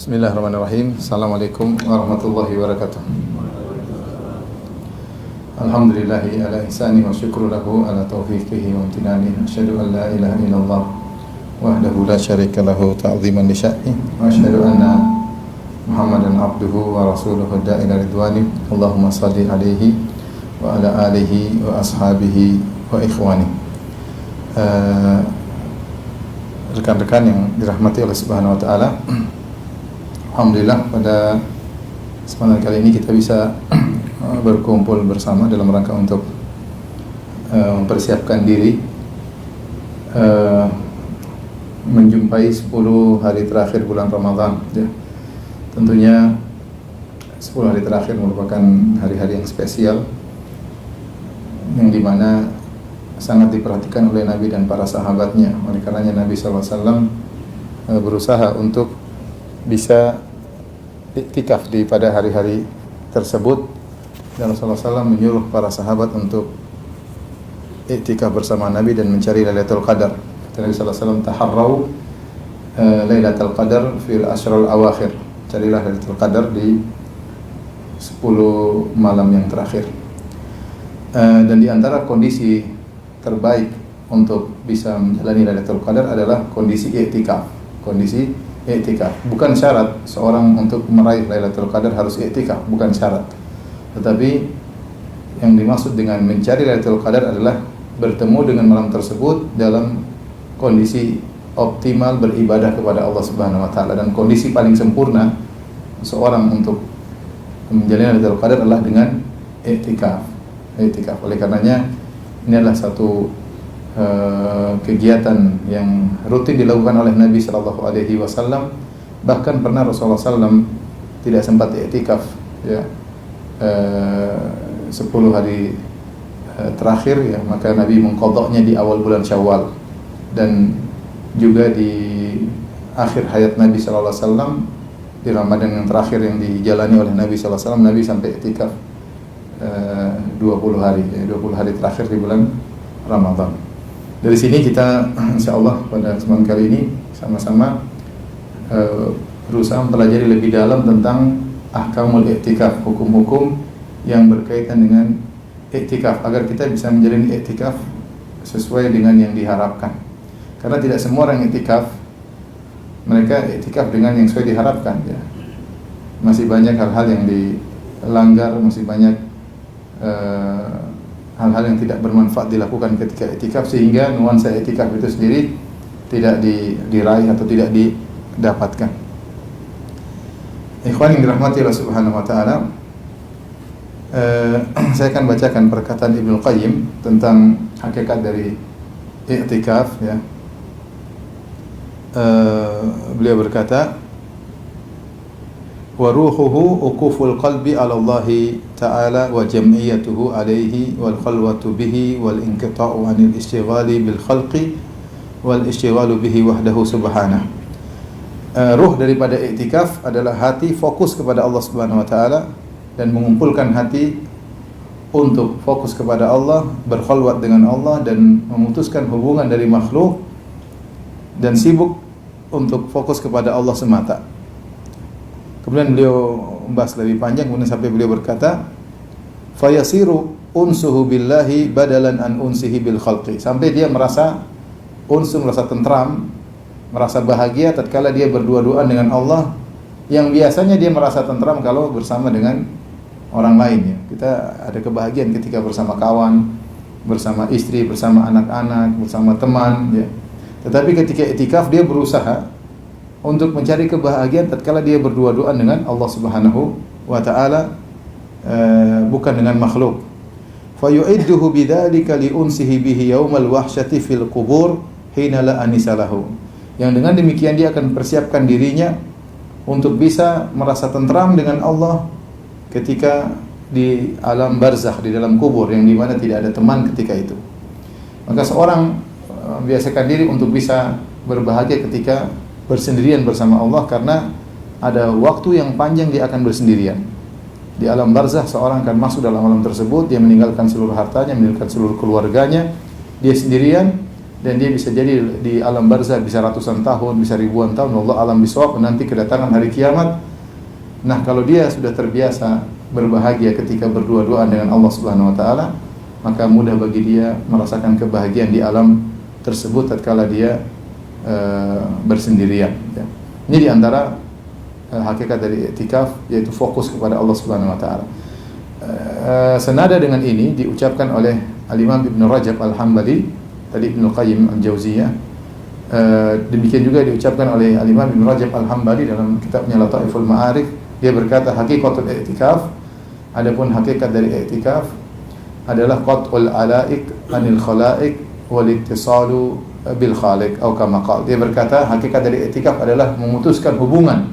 Bismillahirrahmanirrahim. Assalamualaikum warahmatullahi wabarakatuh. Alhamdulillahi ala ihsani wa syukru lahu ala taufiqihi wa amtinani. Asyhadu an la ilaha illallah wahdahu la syarika lahu ta'ziman li sya'ni wa asyhadu anna Muhammadan abduhu wa rasuluhu da'ila ridwani. Allahumma salli alaihi wa ala alihi wa ashabihi wa ikhwani. Rekan-rekan yang dirahmati oleh Subhanahu wa taala, alhamdulillah pada kesempatan kali ini kita bisa berkumpul bersama dalam rangka untuk mempersiapkan diri menjumpai 10 hari terakhir bulan Ramadan ya. Tentunya 10 hari terakhir merupakan hari-hari yang spesial yang dimana sangat diperhatikan oleh Nabi dan para sahabatnya. Oleh karenanya Nabi SAW berusaha untuk bisa iktikaf pada hari-hari tersebut, dan Rasulullah SAW menyuruh para sahabat untuk iktikaf bersama Nabi dan mencari Lailatul Qadar. Nabi SAW taharrau Lailatul Qadar fil ashrul awakhir, carilah Lailatul Qadar di 10 malam yang terakhir. Dan di antara kondisi terbaik untuk bisa menjalani Lailatul Qadar adalah kondisi iktikaf. Kondisi iktikaf bukan syarat seorang untuk meraih Lailatul Qadar harus iktikaf, bukan syarat. Tetapi yang dimaksud dengan mencari Lailatul Qadar adalah bertemu dengan malam tersebut dalam kondisi optimal beribadah kepada Allah Subhanahu wa taala, dan kondisi paling sempurna seorang untuk menjalani Lailatul Qadar adalah dengan iktikaf. Oleh karenanya ini adalah satu kegiatan yang rutin dilakukan oleh Nabi Sallallahu Alaihi Wasallam. Bahkan pernah Rasulullah SAW tidak sempat iktikaf ya 10 hari terakhir ya, maka Nabi mengqadha'nya di awal bulan Syawal, dan juga di akhir hayat Nabi Sallallahu Alaihi Wasallam di Ramadan yang terakhir yang dijalani oleh Nabi Sallallahu Alaihi Wasallam, Nabi sampai iktikaf 20 hari ya, 20 hari terakhir di bulan Ramadan. Dari sini kita insyaallah pada kesempatan kali ini sama-sama berusaha mempelajari lebih dalam tentang ahkamul iktikaf, hukum-hukum yang berkaitan dengan iktikaf, agar kita bisa menjalani iktikaf sesuai dengan yang diharapkan. Karena tidak semua orang iktikaf mereka iktikaf dengan yang sesuai diharapkan ya. Masih banyak hal-hal yang dilanggar, masih banyak hal-hal yang tidak bermanfaat dilakukan ketika iktikaf, sehingga nuansa iktikaf itu sendiri tidak diraih atau tidak didapatkan. Ikhwan yang dirahmati Allah Subhanahu wa taala, saya akan bacakan perkataan Ibnu Qayyim tentang hakikat dari iktikaf ya. Beliau berkata, wa ruhuhu uquful qalbi 'ala Allah ta'ala wa jam'iyyatuhu 'alaihi wal khalwatu bihi wal inqita'u 'anil istighali bil khalqi wal istighalu bihi wahdahu subhanahu. Ruh daripada iktikaf adalah hati fokus kepada Allah Subhanahu wa taala dan mengumpulkan hati untuk fokus kepada Allah, berkhalwat dengan Allah dan memutuskan hubungan dari makhluk dan sibuk untuk fokus kepada Allah semata. Kemudian beliau membahas lebih panjang, kemudian sampai beliau berkata, fayasiru unsuhu billahi badalan an unsihi bil khalqi, sampai dia merasa unsu, merasa tentram, merasa bahagia tatkala dia berdua-duaan dengan Allah, yang biasanya dia merasa tentram kalau bersama dengan orang lain ya. Kita ada kebahagiaan ketika bersama kawan, bersama istri, bersama anak-anak, bersama teman ya. Tetapi ketika iktikaf dia berusaha untuk mencari kebahagiaan tatkala dia berdua-duaan dengan Allah Subhanahu wa taala, bukan dengan makhluk. Fa yu'idduhu bidzalika li unsihi bihi yaumal wahsyati fil qubur hina la anisalahu. Yang dengan demikian dia akan persiapkan dirinya untuk bisa merasa tentram dengan Allah ketika di alam barzakh, di dalam kubur yang di mana tidak ada teman ketika itu. Maka seorang biasakan diri untuk bisa berbahagia ketika bersendirian bersama Allah, karena ada waktu yang panjang dia akan bersendirian. Di alam barzakh seorang akan masuk dalam alam tersebut, dia meninggalkan seluruh hartanya, meninggalkan seluruh keluarganya, dia sendirian, dan dia bisa jadi di alam barzah bisa ratusan tahun, bisa ribuan tahun, Allah alam bisawab, nanti kedatangan hari kiamat. Nah, kalau dia sudah terbiasa berbahagia ketika berdua-duaan dengan Allah Subhanahu wa taala, maka mudah bagi dia merasakan kebahagiaan di alam tersebut tatkala dia bersendirian, ya. Ini di antara hakikat dari i'tikaf, yaitu fokus kepada Allah Subhanahu wa taala. Senada dengan ini diucapkan oleh Al-Imam Ibn Rajab Al-Hambali, tadi Ibnu Qayyim Al-Jauziyah. Demikian juga diucapkan oleh Al-Imam Ibn Rajab Al-Hambali dalam kitabnya Lataiful Ma'arif. Dia berkata, hakikatul i'tikaf, adapun hakikat dari i'tikaf adalah qat'ul alaik anil khalaik wal ittisalu bil khaliq atau kama qala. Dia berkata, hakikat dari i'tikaf adalah memutuskan hubungan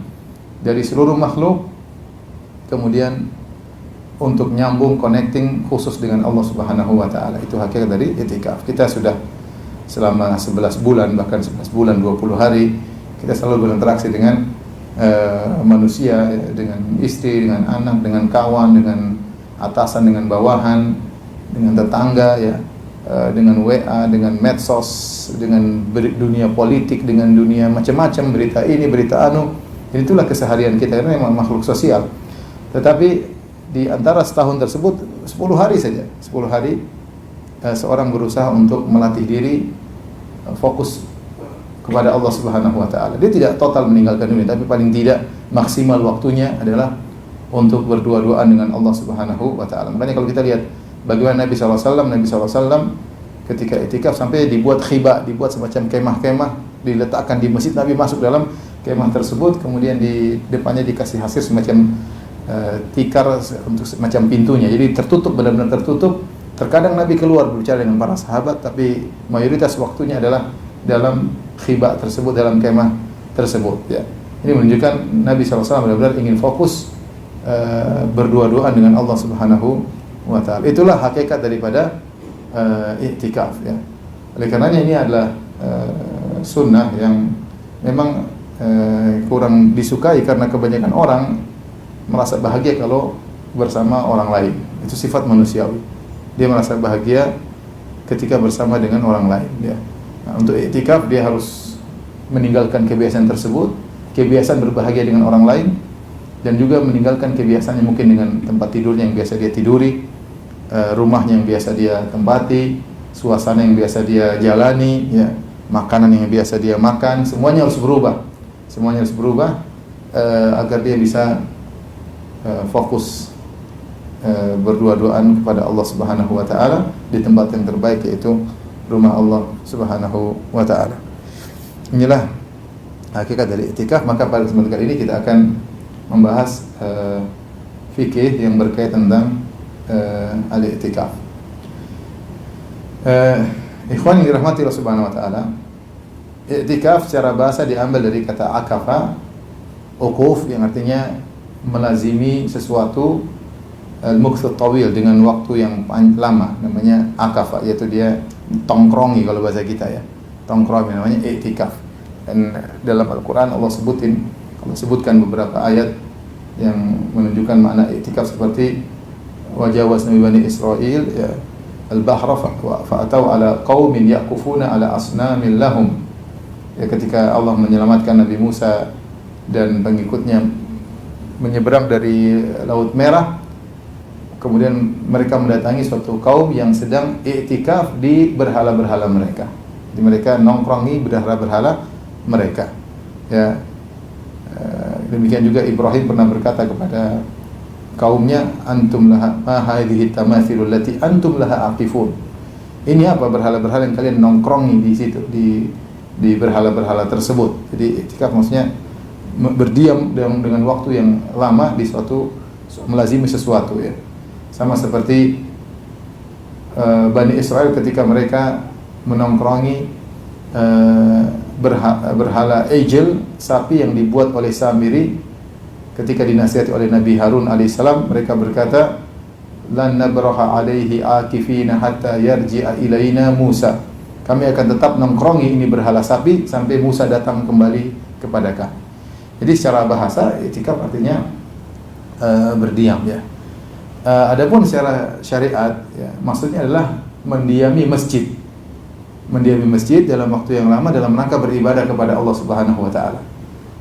dari seluruh makhluk, kemudian untuk nyambung, connecting khusus dengan Allah Subhanahu wa taala. Itu hakikat dari i'tikaf. Kita sudah selama 11 bulan, bahkan 11 bulan 20 hari kita selalu berinteraksi dengan manusia, dengan istri, dengan anak, dengan kawan, dengan atasan, dengan bawahan, dengan tetangga, ya, dengan WA, dengan medsos, dengan dunia politik, dengan dunia macam-macam, berita ini, berita anu. Itulah keseharian kita, karena memang makhluk sosial. Tetapi di antara setahun tersebut 10 hari saja, 10 hari seorang berusaha untuk melatih diri fokus kepada Allah Subhanahu wa taala. Dia tidak total meninggalkan dunia, tapi paling tidak maksimal waktunya adalah untuk berdua-duaan dengan Allah Subhanahu wa taala. Makanya kalau kita lihat bagaimana Nabi SAW ketika i'tikaf sampai dibuat khibah, dibuat semacam kemah-kemah, diletakkan di masjid, Nabi masuk dalam kemah tersebut, kemudian di depannya dikasih hasil semacam tikar untuk semacam pintunya. Jadi tertutup, benar-benar tertutup. Terkadang Nabi keluar berbicara dengan para sahabat, tapi mayoritas waktunya adalah dalam khibah tersebut, dalam kemah tersebut, ya. Ini menunjukkan Nabi SAW benar-benar ingin fokus berdua-duaan dengan Allah Subhanahu wa taala. Itulah hakikat daripada i'tikaf, ya. Oleh karenanya ini adalah sunnah yang memang kurang disukai, karena kebanyakan orang merasa bahagia kalau bersama orang lain. Itu sifat manusiawi. Dia merasa bahagia ketika bersama dengan orang lain, ya. Nah, untuk i'tikaf dia harus meninggalkan kebiasaan tersebut, kebiasaan berbahagia dengan orang lain, dan juga meninggalkan kebiasaan yang mungkin dengan tempat tidurnya yang biasa dia tiduri, rumahnya yang biasa dia tempati, suasana yang biasa dia jalani, ya, makanan yang biasa dia makan, semuanya harus berubah. Semuanya harus berubah agar dia bisa fokus berdua-duaan kepada Allah Subhanahu wa taala di tempat yang terbaik, yaitu rumah Allah Subhanahu wa taala. Inilah hakikat dari i'tikaf. Maka pada kesempatan kali ini kita akan membahas fikih yang berkaitan tentang al-i'tikaf. Ikhwan yang dirahmati Allah Subhanahu wa taala, i'tikaf secara bahasa diambil dari kata akafa, uquf, yang artinya melazimi sesuatu, al-mukth tawil, dengan waktu yang lama, namanya akafa, yaitu dia tongkrongi kalau bahasa kita, ya. Tongkrongi namanya i'tikaf. Dan dalam Al-Qur'an Allah sebutkan beberapa ayat yang menunjukkan makna i'tikaf, seperti wajawazna bani Israil, ya, al-bahra fa'atau ala qaumin yaqufuna ala asnamin lahum. Ya, ketika Allah menyelamatkan Nabi Musa dan pengikutnya menyeberang dari Laut Merah, kemudian mereka mendatangi suatu kaum yang sedang i'tikaf di berhala-berhala mereka. Jadi mereka nongkrongi berhala-berhala mereka, ya. Demikian juga Ibrahim pernah berkata kepada kaumnya, antum laha ma hadhihi tamathilul lati antum laha aqifun. Ini apa berhala-berhala yang kalian nongkrongi di situ, di berhala-berhala tersebut. Jadi i'tikaf maksudnya berdiam dengan waktu yang lama di suatu, melazimi sesuatu, ya. Sama seperti Bani Israel ketika mereka menongkrongi berhala ejel, sapi yang dibuat oleh Samiri. Ketika dinasihati oleh Nabi Harun alaihissalam, mereka berkata, lan nabraha alaihi akifina hatta yarji'a ilaina Musa. Kami akan tetap nongkrongi ini berhala sapi sampai Musa datang kembali kepada kami. Jadi secara bahasa i'tikaf artinya berdiam, ya. Adapun secara syariat, ya, maksudnya adalah mendiami masjid. mendiami masjid dalam waktu yang lama dalam rangka beribadah kepada Allah Subhanahu wa taala.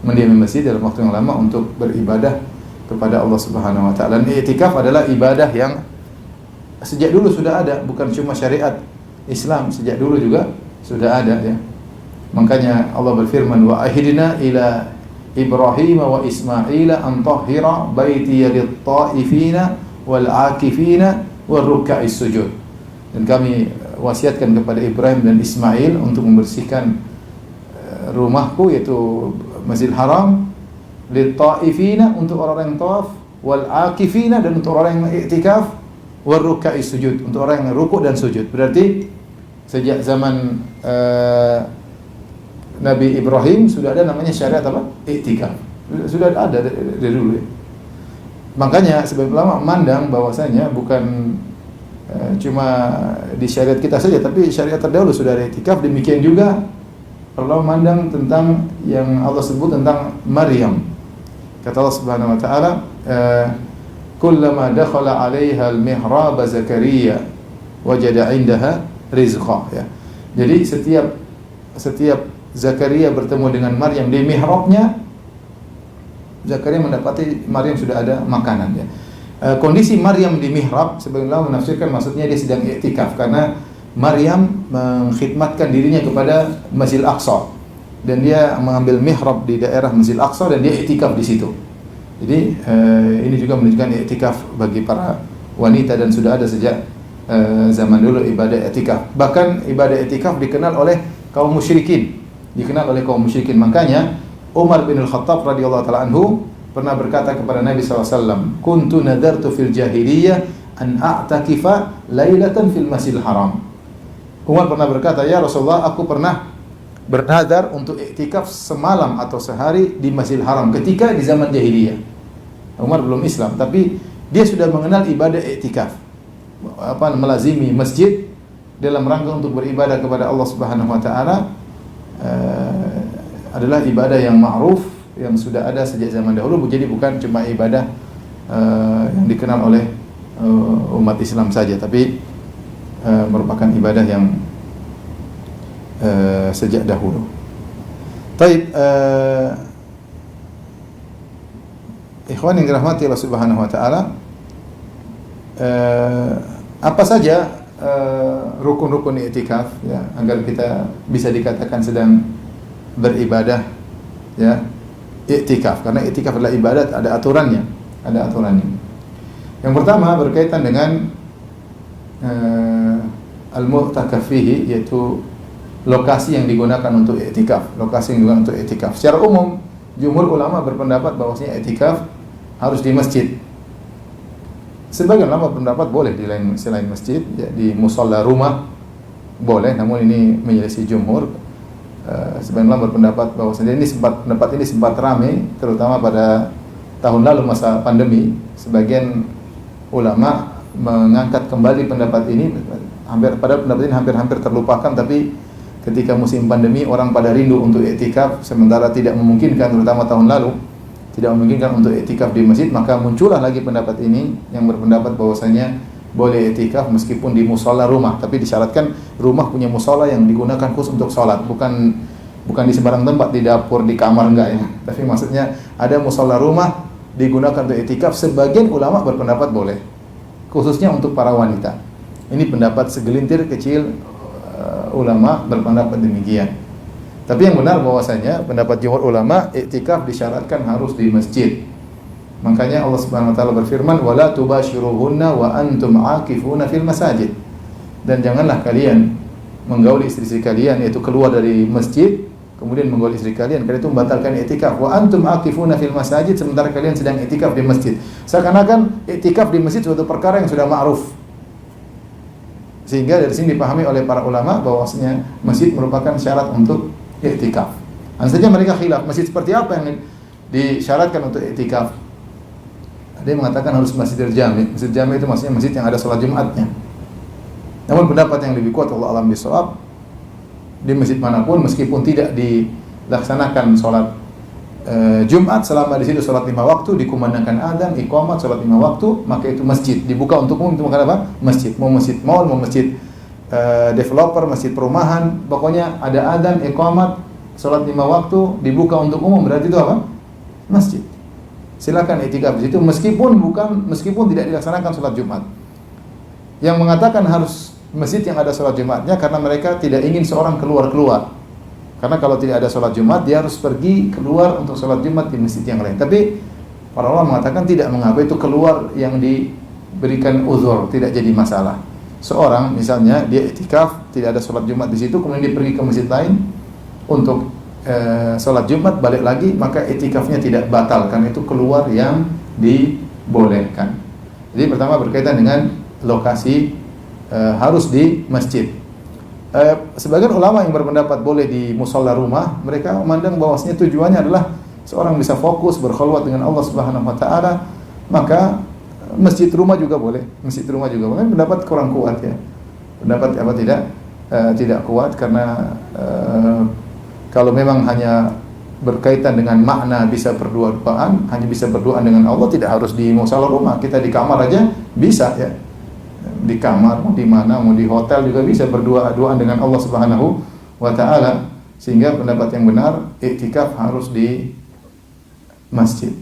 Mendiami masjid dalam waktu yang lama untuk beribadah kepada Allah Subhanahu wa taala. Dan i'tikaf adalah ibadah yang sejak dulu sudah ada, bukan cuma syariat Islam, sejak dulu juga sudah ada ya. Makanya Allah berfirman, wa ahidna ila Ibrahim wa Ismail an tahhira baitiya lit-taifina wal 'akifina war ruk'a'is sujud. Dan kami wasiatkan kepada Ibrahim dan Ismail untuk membersihkan rumahku, yaitu Masjidil Haram, lit-taifina, untuk orang yang tawaf, wal 'akifina, dan untuk orang yang i'tikaf, war ruk'a'is sujud, untuk orang yang rukuk dan sujud. Berarti sejak zaman Nabi Ibrahim sudah ada namanya syariat apa? I'tikaf. Sudah ada dari dulu ya. Makanya sebagian ulama memandang bahwasanya bukan cuma di syariat kita saja, tapi syariat terdahulu sudah ada i'tikaf. Demikian juga Allah memandang tentang yang Allah sebut tentang Maryam. Kata Allah Subhanahu wa taala, kullama dakhala 'alaiha al-mihrab Zakaria wajada 'indaha rizqa, ya. Jadi setiap Zakaria bertemu dengan Maryam di mihrabnya, Zakaria mendapati Maryam sudah ada makanan, ya. Kondisi Maryam di mihrab, sebagian ulama menafsirkan maksudnya dia sedang i'tikaf, karena Maryam mengkhidmatkan dirinya kepada Masjidil Aqsa dan dia mengambil mihrab di daerah Masjidil Aqsa dan dia i'tikaf di situ. Jadi ini juga menunjukkan i'tikaf bagi para wanita dan sudah ada sejak zaman dulu ibadah i'tikaf. Bahkan ibadah i'tikaf dikenal oleh kaum musyrikin. Makanya Umar bin Al-Khattab radhiyallahu taala anhu pernah berkata kepada Nabi SAW, kuntu nadartu fil jahiliyah an a'takifa lailatan fil Masjidil Haram. Umar pernah berkata, ya Rasulullah, aku pernah bernadar untuk i'tikaf semalam atau sehari di Masjidil Haram ketika di zaman jahiliyah. Umar belum Islam, tapi dia sudah mengenal ibadah i'tikaf, melazimi masjid dalam rangka untuk beribadah kepada Allah Subhanahu wa taala, adalah ibadah yang ma'ruf, yang sudah ada sejak zaman dahulu. Jadi bukan cuma ibadah yang dikenal oleh umat Islam saja, tapi merupakan ibadah yang sejak dahulu. Taib, ikhwan yang dirahmati Allah Subhanahu wa taala, apa saja rukun-rukun i'tikaf, ya, agar kita bisa dikatakan sedang beribadah, ya, i'tikaf. Karena i'tikaf adalah ibadat, ada aturannya. Yang pertama berkaitan dengan al-mu'takaf fihi, yaitu lokasi yang digunakan untuk i'tikaf. Secara umum, jumhur ulama berpendapat bahwasanya i'tikaf harus di masjid. Sebagian ulama berpendapat boleh di selain masjid, ya, di musalla rumah boleh, namun ini menyelisih jumhur. Sebagian ulama berpendapat bahwasanya pendapat ini sempat ramai, terutama pada tahun lalu masa pandemi. Sebagian ulama mengangkat kembali pendapat ini, pendapat ini hampir terlupakan, tapi ketika musim pandemi orang pada rindu untuk i'tikaf, sementara tidak memungkinkan, terutama tahun lalu tidak memungkinkan untuk i'tikaf di masjid, maka muncullah lagi pendapat ini yang berpendapat bahwasanya boleh i'tikaf meskipun di mushola rumah, tapi disyaratkan rumah punya mushola yang digunakan khusus untuk sholat, bukan di sembarang tempat, di dapur, di kamar, enggak, ya. Tapi maksudnya ada mushola rumah digunakan untuk i'tikaf. Sebagian ulama berpendapat boleh, khususnya untuk para wanita. Ini pendapat segelintir kecil ulama berpendapat demikian. Tapi yang benar bahwasanya pendapat jumhur ulama, i'tikaf disyaratkan harus di masjid. Makanya Allah Subhanahu wa taala berfirman, wala tubashiruhunna wa antum aakifuna fil masajid. Dan janganlah kalian menggauli istri-istri kalian, yaitu keluar dari masjid kemudian menggauli istri kalian, karena itu membatalkan i'tikaf. Wa antum aakifuna fil masajid, sementara kalian sedang i'tikaf di masjid. Seakan-akan i'tikaf di masjid suatu perkara yang sudah ma'ruf. Sehingga dari sini dipahami oleh para ulama bahwasanya masjid merupakan syarat untuk i'tikaf. Hanya saja mereka khilaf, masjid seperti apa yang disyaratkan untuk i'tikaf. Ada yang mengatakan harus Masjidil Jami'. Masjid Jami' itu maksudnya masjid yang ada sholat Jumatnya. Namun pendapat yang lebih kuat, Allah alam bisawab, di masjid manapun meskipun tidak dilaksanakan sholat Jumat, selama di situ sholat 5 waktu, dikumandangkan adzan, iqamat, sholat 5 waktu, maka itu masjid, dibuka untuk umum. Itu makanya apa? Masjid. Mau masjid mall, mau masjid developer, masjid perumahan, pokoknya ada adzan, iqamat, salat 5 waktu dibuka untuk umum, berarti itu apa? Masjid. Silakan i'tikaf di situ meskipun tidak dilaksanakan salat Jumat. Yang mengatakan harus masjid yang ada salat Jumatnya karena mereka tidak ingin seorang keluar. Karena kalau tidak ada salat Jumat dia harus pergi keluar untuk salat Jumat di masjid yang lain. Tapi para ulama mengatakan tidak mengapa, itu keluar yang diberikan uzur, tidak jadi masalah. Seorang misalnya dia i'tikaf, tidak ada salat Jumat di situ, kemudian dia pergi ke masjid lain untuk salat Jumat, balik lagi, maka i'tikafnya tidak batal karena itu keluar yang dibolehkan. Jadi pertama berkaitan dengan lokasi, harus di masjid. Sebagian ulama yang berpendapat boleh di musholla rumah, mereka memandang bahwasanya tujuannya adalah seorang bisa fokus berkhulwat dengan Allah Subhanahu wa taala, maka masjid rumah juga boleh. Masjid rumah juga boleh. Pendapat kurang kuat ya. Pendapat apa tidak kuat karena kalau memang hanya berkaitan dengan makna bisa berdoa-doaan, hanya bisa berdoa dengan Allah, tidak harus di musholla rumah. Kita di kamar aja bisa ya. Di kamar, mau di mana, mau di hotel juga bisa berdoa-doaan dengan Allah Subhanahu wa taala. Sehingga pendapat yang benar, i'tikaf harus di masjid,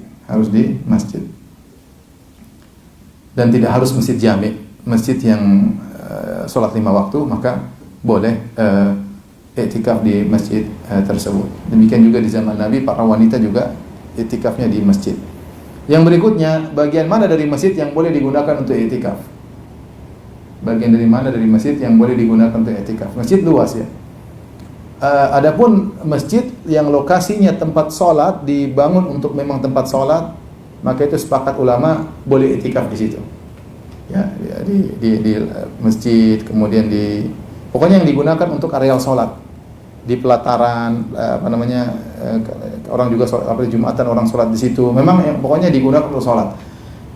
dan tidak harus masjid jami', masjid yang sholat 5 waktu, maka boleh i'tikaf di masjid tersebut. Demikian juga di zaman Nabi, para wanita juga i'tikafnya di masjid. Yang berikutnya, bagian mana dari masjid yang boleh digunakan untuk i'tikaf? Bagian dari mana dari masjid yang boleh digunakan untuk i'tikaf? Masjid luas ya. Adapun masjid yang lokasinya tempat sholat, dibangun untuk memang tempat sholat, maka itu sepakat ulama boleh i'tikaf di situ. Ya, di masjid, kemudian pokoknya yang digunakan untuk areal sholat, di pelataran, orang juga sholat, Jumatan orang sholat di situ. Memang pokoknya digunakan untuk sholat.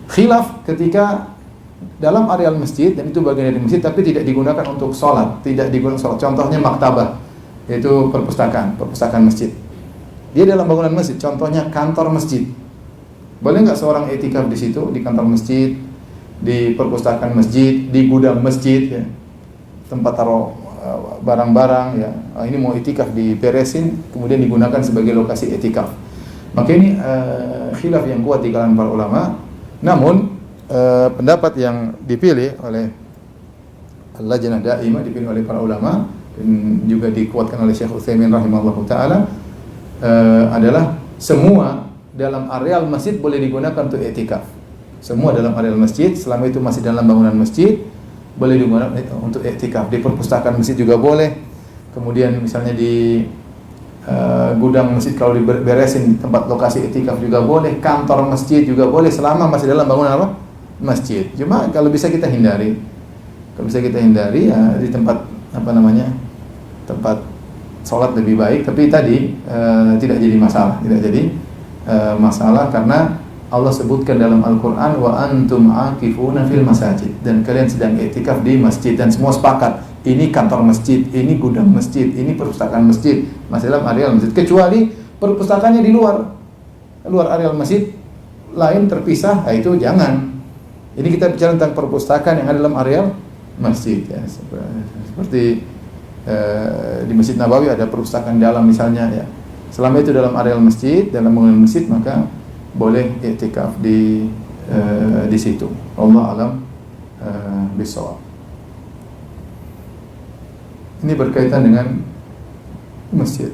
Khilaf ketika dalam areal masjid, dan itu bagian dari masjid, tapi tidak digunakan untuk sholat, tidak digunakan sholat. Contohnya maktabah, yaitu perpustakaan masjid. Dia dalam bangunan masjid, contohnya kantor masjid. Boleh nggak seorang i'tikaf di situ, di kantor masjid, di perpustakaan masjid, di gudang masjid, ya, tempat taruh barang-barang, ya. Ini mau i'tikaf diberesin, kemudian digunakan sebagai lokasi i'tikaf. Maka ini khilaf yang kuat di kalangan para ulama. Namun pendapat yang dipilih oleh Lajnah Daimah, dipilih oleh para ulama dan juga dikuatkan oleh Syekh Utsaimin rahimahullahu taala, adalah semua dalam areal masjid boleh digunakan untuk i'tikaf. Semua dalam areal masjid, selama itu masih dalam bangunan masjid, boleh digunakan untuk i'tikaf. Di perpustakaan masjid juga boleh. Kemudian misalnya di gudang masjid kalau diberesin tempat lokasi i'tikaf juga boleh. Kantor masjid juga boleh selama masih dalam bangunan apa? Masjid. Cuma kalau bisa kita hindari. Kalau bisa kita hindari ya di tempat tempat sholat lebih baik. Tapi tadi tidak jadi masalah, karena Allah sebutkan dalam Al-Quran, wa antum aqifuna fil masajid, dan kalian sedang i'tikaf di masjid, dan semua sepakat ini kantor masjid, ini gudang masjid, ini perpustakaan masjid, masih dalam areal masjid, kecuali perpustakaannya di luar areal masjid lain terpisah, itu jangan. Ini kita bicara tentang perpustakaan yang ada dalam areal masjid ya. Seperti di Masjid Nabawi ada perpustakaan dalam misalnya ya. Selama itu dalam areal masjid, dalam bangunan masjid, maka boleh i'tikaf di situ. Allah alam bisawab. Ini berkaitan dengan masjid.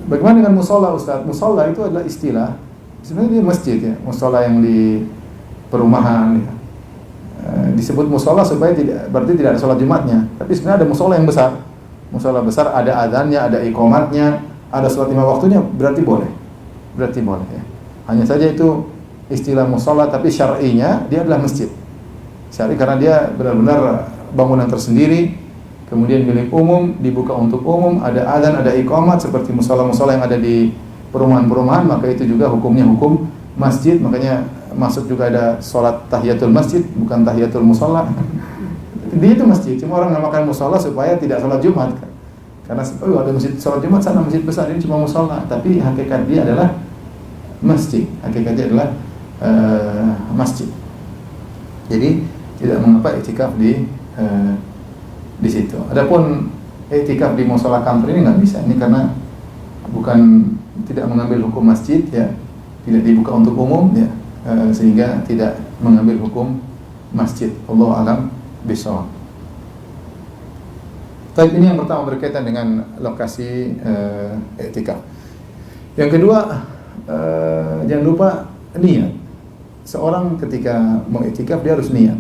Bagaimana dengan musola, Ustaz? Musola itu adalah istilah. Sebenarnya dia masjid ya, musola yang di perumahan ya. Disebut musola supaya berarti tidak ada sholat Jumatnya. Tapi sebenarnya ada musola yang besar. Musola besar ada adzannya, ada iqamatnya, ada sholat 5 waktunya, berarti boleh ya. Hanya saja itu istilah musola, tapi syar'inya dia adalah masjid. Syar'i karena dia benar-benar bangunan tersendiri, kemudian milik umum, dibuka untuk umum, ada adzan, ada iqamat seperti musola-musola yang ada di perumahan-perumahan, maka itu juga hukumnya hukum masjid. Makanya masuk juga ada sholat tahiyatul masjid, bukan tahiyatul musola. Dia itu masjid, cuma orang namakan musola supaya tidak sholat Jumat. Karena ada masjid sholat Jumat sana, masjid besar, ini cuma musola. Tapi hakikat dia adalah masjid. Hakikatnya adalah masjid. Jadi tidak mengapa i'tikaf di di situ. Adapun i'tikaf di mushola kantor ini nggak bisa. Ini karena bukan, tidak mengambil hukum masjid ya, tidak dibuka untuk umum ya, sehingga tidak mengambil hukum masjid. Allahu a'lam bishawab. Tapi ini yang pertama berkaitan dengan lokasi i'tikaf. Yang kedua, jangan lupa niat. Seorang ketika mau i'tikaf dia harus niat.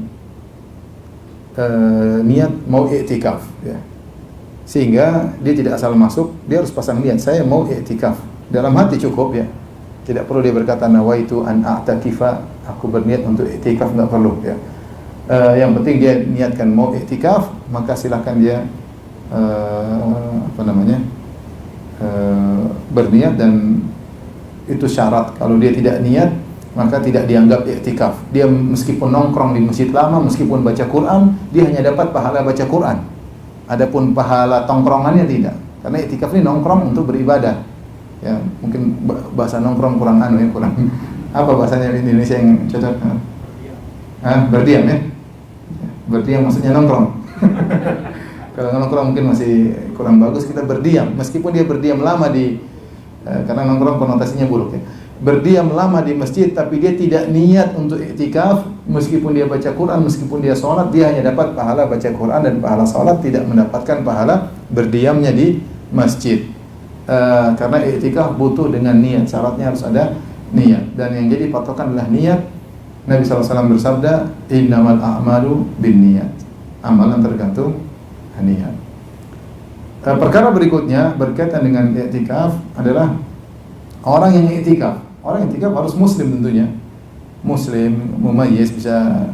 Niat mau i'tikaf ya. Sehingga dia tidak asal masuk, dia harus pasang niat, saya mau i'tikaf. Dalam hati cukup ya. Tidak perlu dia berkata nawaitu an a'takifa, aku berniat untuk i'tikaf, enggak perlu ya. Yang penting dia niatkan mau i'tikaf, maka silakan dia berniat, dan itu syarat. Kalau dia tidak niat, maka tidak dianggap i'tikaf. Dia meskipun nongkrong di masjid lama, meskipun baca Quran, dia hanya dapat pahala baca Quran. Adapun pahala tongkrongannya tidak. Karena i'tikaf ini nongkrong untuk beribadah. Ya, mungkin bahasa nongkrong kurang kurang. Apa bahasanya di Indonesia yang cocok? Berdiam ya. Berdiam maksudnya nongkrong. Kalau nongkrong mungkin masih kurang bagus, kita berdiam. Meskipun dia berdiam lama karena nongkrong konotasinya buruk ya. Berdiam lama di masjid tapi dia tidak niat untuk i'tikaf, meskipun dia baca Quran, meskipun dia sholat, dia hanya dapat pahala baca Quran dan pahala sholat, tidak mendapatkan pahala berdiamnya di masjid. Karena i'tikaf butuh dengan niat, syaratnya harus ada niat, dan yang jadi patokan adalah niat. Nabi SAW bersabda, innamal a'malu binniyat, amalan tergantung niat. Perkara berikutnya berkaitan dengan i'tikaf adalah orang yang i'tikaf. Orang yang i'tikaf harus muslim tentunya. Muslim, mumayyiz, bisa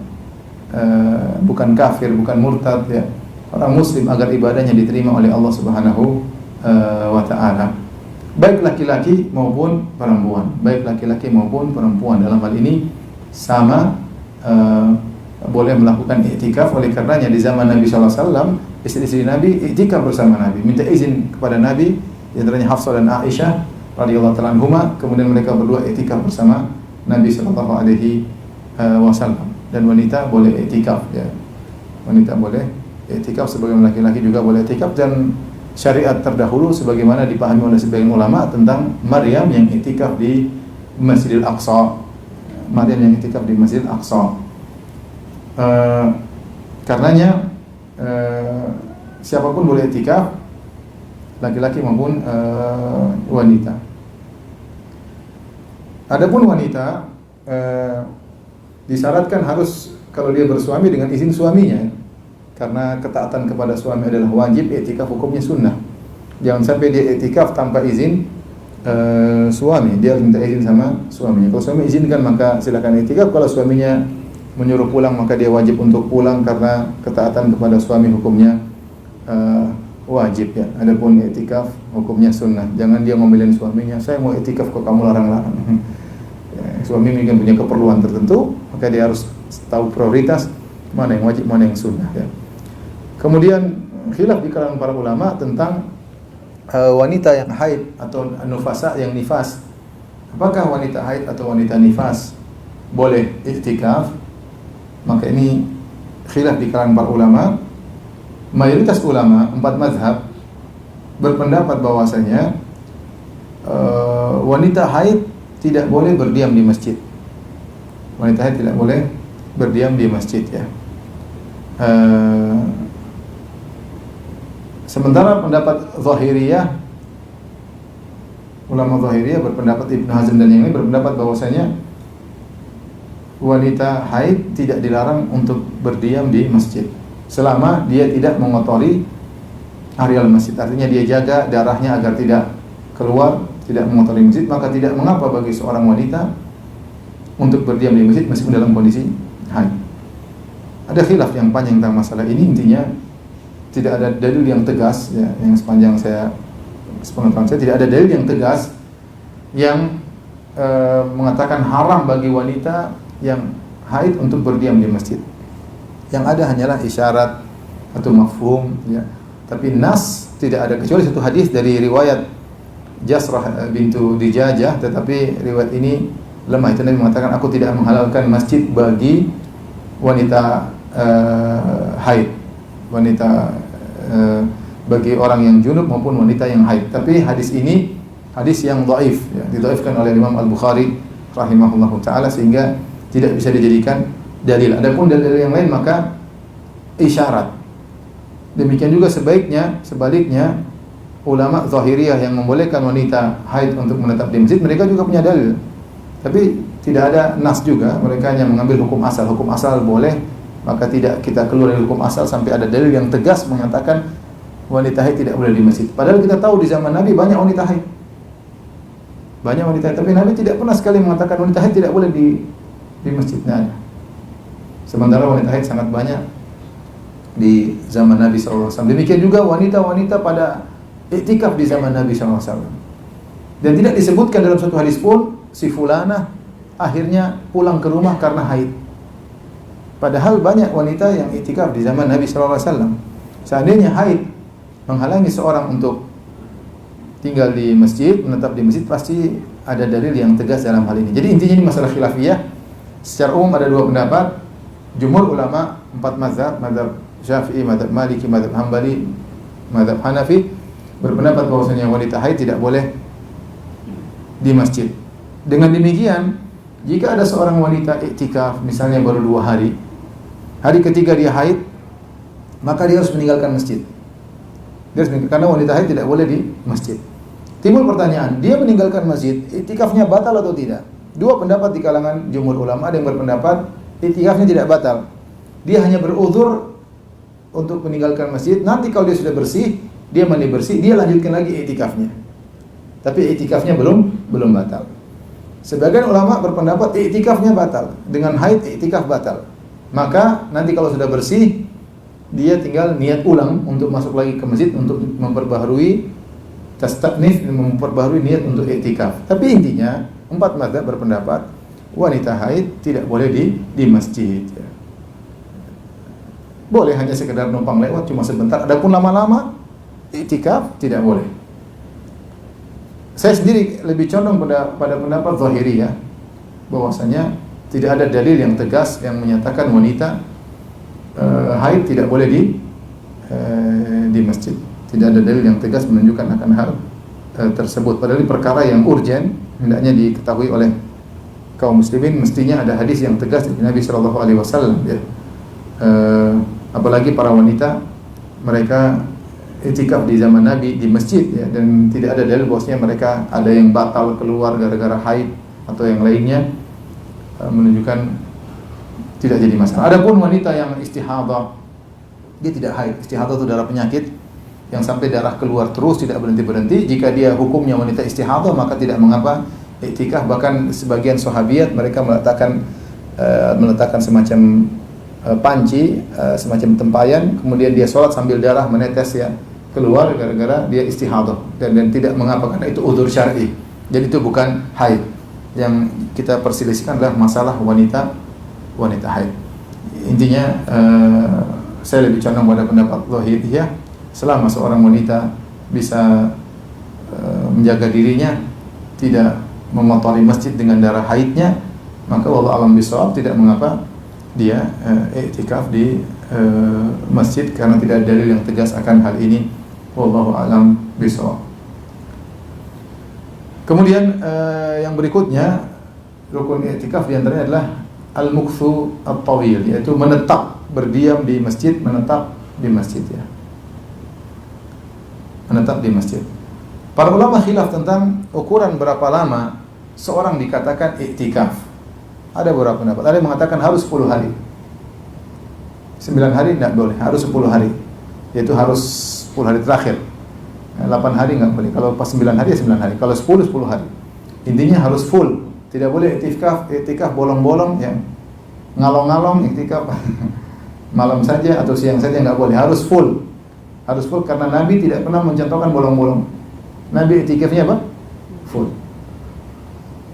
bukan kafir, bukan murtad ya. Orang muslim agar ibadahnya diterima oleh Allah Subhanahu wa taala. Baik laki-laki maupun perempuan. Baik laki-laki maupun perempuan dalam hal ini sama boleh melakukan i'tikaf. Oleh karenanya di zaman Nabi sallallahu alaihi wasallam, istri-istri Nabi i'tikaf bersama Nabi, minta izin kepada Nabi, di antaranya Hafsah dan Aisyah radhiyallahu ta'ala anhuma, kemudian mereka berdua i'tikaf bersama Nabi sallallahu alaihi wasallam. Dan wanita boleh i'tikaf ya. Wanita boleh i'tikaf sebagaimana laki-laki juga boleh i'tikaf, dan syariat terdahulu sebagaimana dipahami oleh sebagian ulama tentang Maryam yang i'tikaf di Masjidil Aqsa. Maryam yang i'tikaf di Masjidil Aqsa. Karenanya siapapun boleh i'tikaf, laki-laki maupun wanita. Adapun wanita disyaratkan harus, kalau dia bersuami, dengan izin suaminya, karena ketaatan kepada suami adalah wajib. I'tikaf hukumnya sunnah. Jangan sampai dia i'tikaf tanpa izin suami, dia harus minta izin sama suaminya. Kalau suami izinkan maka silakan i'tikaf. Kalau suaminya menyuruh pulang maka dia wajib untuk pulang, karena ketaatan kepada suami hukumnya wajib ya. Adapun i'tikaf hukumnya sunnah. Jangan dia ngomelin suaminya, saya mau i'tikaf kok kamu larang-larang. Ya, suami mungkin punya keperluan tertentu, maka dia harus tahu prioritas mana yang wajib, mana yang sunnah ya. Kemudian khilaf di kalangan para ulama tentang wanita yang haid atau nufasa yang nifas. Apakah wanita haid atau wanita nifas boleh i'tikaf? Maka ini khilaf di kalangan para ulama. Mayoritas ulama, 4 mazhab, berpendapat bahwasanya wanita haid tidak boleh berdiam di masjid. Wanita haid tidak boleh berdiam di masjid ya. Sementara pendapat Zahiriyah, ulama Zahiriyah berpendapat, Ibnu Hazm dan yang lain berpendapat bahwasanya wanita haid tidak dilarang untuk berdiam di masjid selama dia tidak mengotori areal masjid. Artinya dia jaga darahnya agar tidak keluar, tidak mengotori masjid, maka tidak mengapa bagi seorang wanita untuk berdiam di masjid meskipun dalam kondisi haid. Ada khilaf yang panjang tentang masalah ini. Intinya tidak ada dalil yang tegas ya, yang sepanjang sepengetahuan saya tidak ada dalil yang tegas yang mengatakan haram bagi wanita yang haid untuk berdiam di masjid. Yang ada hanyalah isyarat atau mafhum ya. Tapi nas tidak ada, kecuali satu hadis dari riwayat Jasrah bintu Dijajah, tetapi riwayat ini lemah. Itu Nabi mengatakan, aku tidak menghalalkan masjid bagi wanita haid, wanita bagi orang yang junub maupun wanita yang haid. Tapi hadis ini hadis yang dhaif, ya, didhaifkan oleh Imam Al-Bukhari rahimahullahu taala sehingga tidak bisa dijadikan dalil. Adapun dalil yang lain maka isyarat. Demikian juga sebaliknya ulama Zahiriyah yang membolehkan wanita haid untuk menetap di masjid, mereka juga punya dalil. Tapi tidak ada nas juga, mereka hanya mengambil hukum asal. Hukum asal boleh, maka tidak kita keluar dari hukum asal sampai ada dalil yang tegas mengatakan wanita haid tidak boleh di masjid. Padahal kita tahu di zaman Nabi banyak wanita haid. Banyak wanita haid, tapi Nabi tidak pernah sekali mengatakan wanita haid tidak boleh di masjidnya. Sementara wanita haid sangat banyak di zaman Nabi SAW. Demikian juga wanita-wanita pada iktikaf di zaman Nabi SAW. Dan tidak disebutkan dalam satu hadis pun si fulana akhirnya pulang ke rumah karena haid. Padahal banyak wanita yang iktikaf di zaman Nabi SAW. Seandainya haid menghalangi seorang untuk tinggal di masjid, menetap di masjid, pasti ada dalil yang tegas dalam hal ini. Jadi intinya ini masalah khilafiyah. Secara umum ada dua pendapat. Jumhur ulama 4 mazhab, mazhab Syafi'i, mazhab Maliki, mazhab Hambali, mazhab Hanafi berpendapat bahwasanya wanita haid tidak boleh di masjid. Dengan demikian, jika ada seorang wanita iktikaf misalnya baru 2 hari, hari ketiga dia haid, maka dia harus meninggalkan masjid. Karena wanita haid tidak boleh di masjid. Timbul pertanyaan, dia meninggalkan masjid, iktikafnya batal atau tidak? Dua pendapat di kalangan jumhur ulama. Ada yang berpendapat iktikafnya tidak batal. Dia hanya beruzur untuk meninggalkan masjid. Nanti kalau dia sudah bersih, dia mandi bersih, dia lanjutkan lagi iktikafnya. Tapi iktikafnya belum batal. Sebagian ulama berpendapat iktikafnya batal. Dengan haid iktikaf batal. Maka nanti kalau sudah bersih, dia tinggal niat ulang untuk masuk lagi ke masjid untuk memperbaharui tastaknif, memperbaharui niat untuk iktikaf. Tapi intinya 4 mazhab berpendapat wanita haid tidak boleh di masjid. Boleh hanya sekedar numpang lewat cuma sebentar. Adapun lama-lama iktikaf tidak boleh. Saya sendiri lebih condong pada pendapat Zahiriyah bahwasanya tidak ada dalil yang tegas yang menyatakan wanita haid tidak boleh di masjid. Tidak ada dalil yang tegas menunjukkan akan hal tersebut. Padahal ini perkara yang urgen, hendaknya diketahui oleh kaum muslimin. Mestinya ada hadis yang tegas dari Nabi Shallallahu Alaihi Wasallam. Ya. Apalagi para wanita, mereka iktikaf di zaman Nabi di masjid, ya, dan tidak ada dalil bahwasanya mereka ada yang batal keluar gara-gara haid atau yang lainnya, menunjukkan tidak jadi masalah. Adapun wanita yang istihadah, dia tidak haid. Istihadah itu darah penyakit yang sampai darah keluar terus tidak berhenti-berhenti. Jika dia hukumnya wanita istihadah, maka tidak mengapa iktikaf. Bahkan sebagian sahabiat mereka meletakkan semacam panci, semacam tempayan, kemudian dia sholat sambil darah menetes ya keluar gara-gara dia istihadah, dan tidak mengapa karena itu udzur syar'i. Jadi itu bukan haid. Yang kita perselisihkan adalah masalah wanita haid. Intinya saya lebih condong pada pendapat Zahiriyah. Selama seorang wanita bisa menjaga dirinya, tidak mengotori masjid dengan darah haidnya, maka wallahu a'lam bishawab, tidak mengapa dia iktikaf di masjid karena tidak ada dalil yang tegas akan hal ini. Wallahu a'lam bishawab. Kemudian yang berikutnya rukun iktikaf di antaranya adalah al-mukthu at-tawil, yaitu menetap, berdiam di masjid, menetap di masjid, ya. Menetap di masjid. Para ulama khilaf tentang ukuran berapa lama seorang dikatakan iktikaf. Ada beberapa pendapat. Ada yang mengatakan harus 10 hari. 9 hari tidak boleh, harus 10 hari. Yaitu harus 10 hari terakhir. 8 hari enggak boleh. Kalau pas 9 hari ya 9 hari. Kalau 10 hari. Intinya harus full. Tidak boleh iktikaf bolong-bolong ya. Ngalong-ngalong iktikaf malam saja atau siang saja enggak boleh. Harus full. Harus full karena Nabi tidak pernah mencontohkan bolong-bolong. Nabi iktikafnya apa? Full.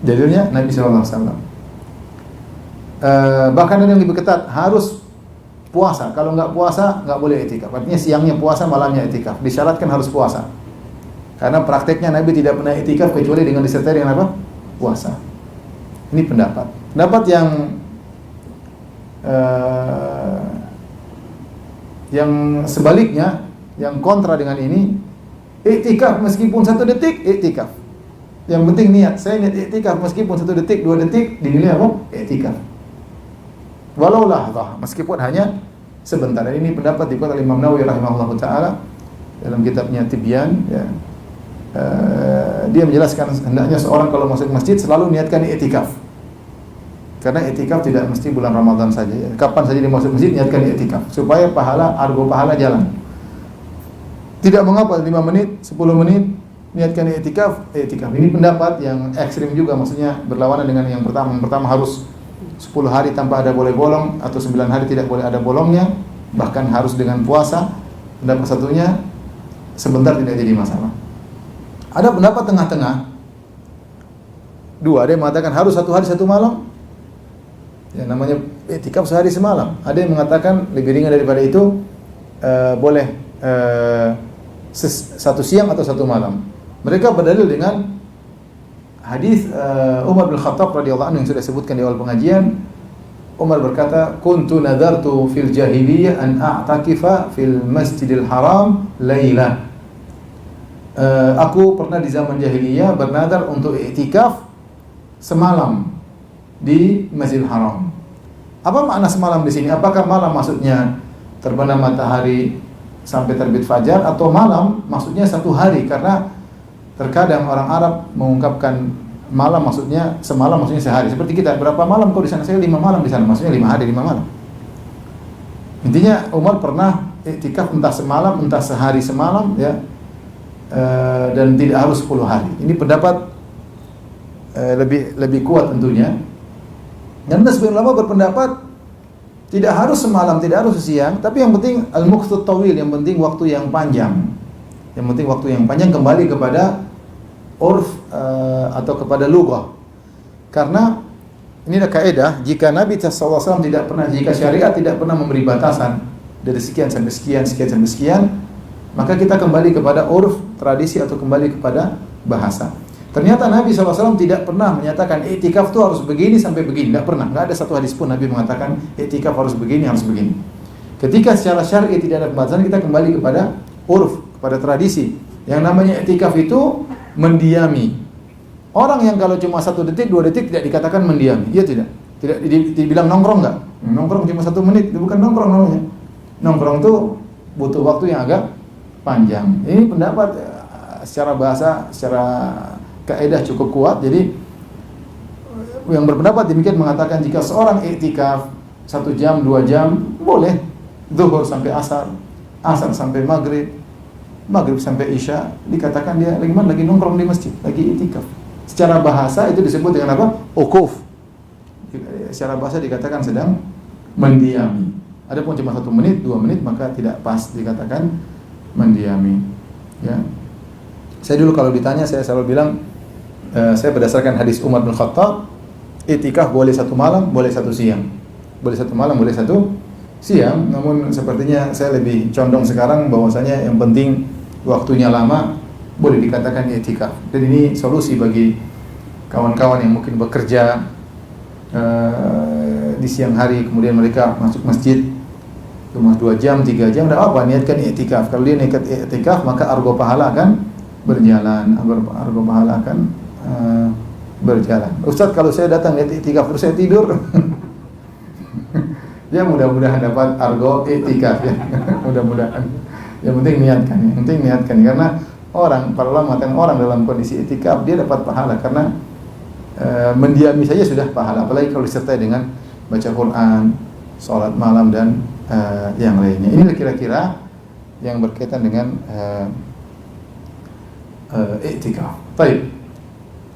Dalilnya Nabi sallallahu alaihi wasallam. Bahkan ada yang lebih ketat, harus puasa. Kalau nggak puasa, nggak boleh iktikaf. Artinya siangnya puasa, malamnya iktikaf. Disyaratkan harus puasa. Karena prakteknya Nabi tidak pernah iktikaf kecuali dengan disertai dengan apa? Puasa. Ini pendapat. Pendapat yang sebaliknya, Yang kontra dengan ini, iktikaf meskipun 1 detik, iktikaf. Yang penting niat, saya niat iktikaf meskipun 1 detik, 2 detik, dinilai apa? Iktikaf. Walau lahzah, meskipun hanya sebentar. Ini pendapat dikuat oleh Imam Nawawi rahimahullahu taala dalam kitabnya Tibyan, ya. Dia menjelaskan hendaknya seorang kalau masuk masjid selalu niatkan iktikaf. Karena iktikaf tidak mesti bulan Ramadan saja. Kapan saja dia masuk masjid niatkan iktikaf supaya argo pahala jalan. Tidak mengapa 5 menit, 10 menit niatkan iktikaf. Ini pendapat yang ekstrim juga, maksudnya berlawanan dengan yang pertama. Yang pertama harus 10 hari tanpa ada boleh bolong atau 9 hari tidak boleh ada bolongnya, bahkan harus dengan puasa. Pendapat satunya sebentar tidak jadi masalah. Ada pendapat tengah-tengah. Ada yang mengatakan harus 1 hari 1 malam. Ya, namanya iktikaf sehari semalam. Ada yang mengatakan lebih ringan daripada itu, boleh 1 siang atau 1 malam. Mereka berdalil dengan hadis Umar bin Khattab radhiyallahu anhu yang sudah disebutkan di awal pengajian. Umar berkata, "Kuntu nadartu fil jahiliyah an a'takifa fil Masjidil Haram lailah." Aku pernah di zaman jahiliyah bernadar untuk iktikaf semalam di Masjidil Haram. Apa makna semalam di sini? Apakah malam maksudnya terbenam matahari sampai terbit fajar, atau malam maksudnya 1 hari? Karena terkadang orang Arab mengungkapkan malam maksudnya semalam, maksudnya sehari. Seperti kita, berapa malam kau di sana? Saya 5 malam di sana, maksudnya 5 hari 5 malam. Intinya Umar pernah iktikaf entah semalam entah sehari semalam, ya, dan tidak harus 10 hari. Ini pendapat lebih kuat tentunya. Dan sebagian ulama berpendapat tidak harus semalam, tidak harus siang, tapi yang penting al-muqtut tawil, yang penting waktu yang panjang. Yang penting waktu yang panjang, kembali kepada urf atau kepada lughah. Karena ini ada kaidah, jika Nabi SAW tidak pernah, jika syariat tidak pernah memberi batasan dari sekian sampai sekian, sekian sampai sekian, maka kita kembali kepada urf, tradisi, atau kembali kepada bahasa. Ternyata Nabi SAW tidak pernah menyatakan iktikaf itu harus begini sampai begini, tidak pernah. Tidak ada satu hadis pun Nabi mengatakan iktikaf harus begini, harus begini. Ketika secara syar'i tidak ada pembatasan, kita kembali kepada urf, kepada tradisi. Yang namanya iktikaf itu mendiami. Orang yang kalau cuma 1 detik, 2 detik tidak dikatakan mendiami. Iya tidak? Tidak dibilang nongkrong enggak? Nongkrong cuma 1 menit, itu bukan nongkrong namanya. Nongkrong itu butuh waktu yang agak panjang. Ini pendapat secara bahasa, secara kaidah cukup kuat. Jadi yang berpendapat demikian mengatakan jika seorang iktikaf 1 jam, 2 jam, boleh. Zuhur sampai asar, asar sampai maghrib, maghrib sampai isya, dikatakan dia lagi nongkrong di masjid, lagi iktikaf. Secara bahasa itu disebut dengan apa? Ukuf. Secara bahasa dikatakan sedang mendiami. Adapun cuma 1 menit, 2 menit, maka tidak pas dikatakan mendiami. Ya. Saya dulu kalau ditanya, saya selalu bilang, saya berdasarkan hadis Umar bin Khattab, iktikaf boleh 1 malam, boleh 1 siang. Boleh 1 malam, boleh 1 siang. Namun sepertinya saya lebih condong sekarang bahwasanya yang penting waktunya lama, boleh dikatakan iktikaf. Dan ini solusi bagi kawan-kawan yang mungkin bekerja di siang hari, kemudian mereka masuk masjid cuma 2 jam, 3 jam, tidak apa, niatkan iktikaf. Kalau dia niat iktikaf, maka argo pahala akan berjalan, argo pahala akan berjalan. Ustaz, kalau saya datang niat iktikaf terus saya tidur, ya mudah-mudahan dapat argo iktikaf, ya. Mudah-mudahan. Yang penting niatkan, yang penting niatkan, karena para ulama mengatakan orang dalam kondisi iktikaf dia dapat pahala karena mendiami saja sudah pahala, apalagi kalau disertai dengan baca Quran, salat malam, dan yang lainnya. Ini kira-kira yang berkaitan dengan iktikaf. Baik.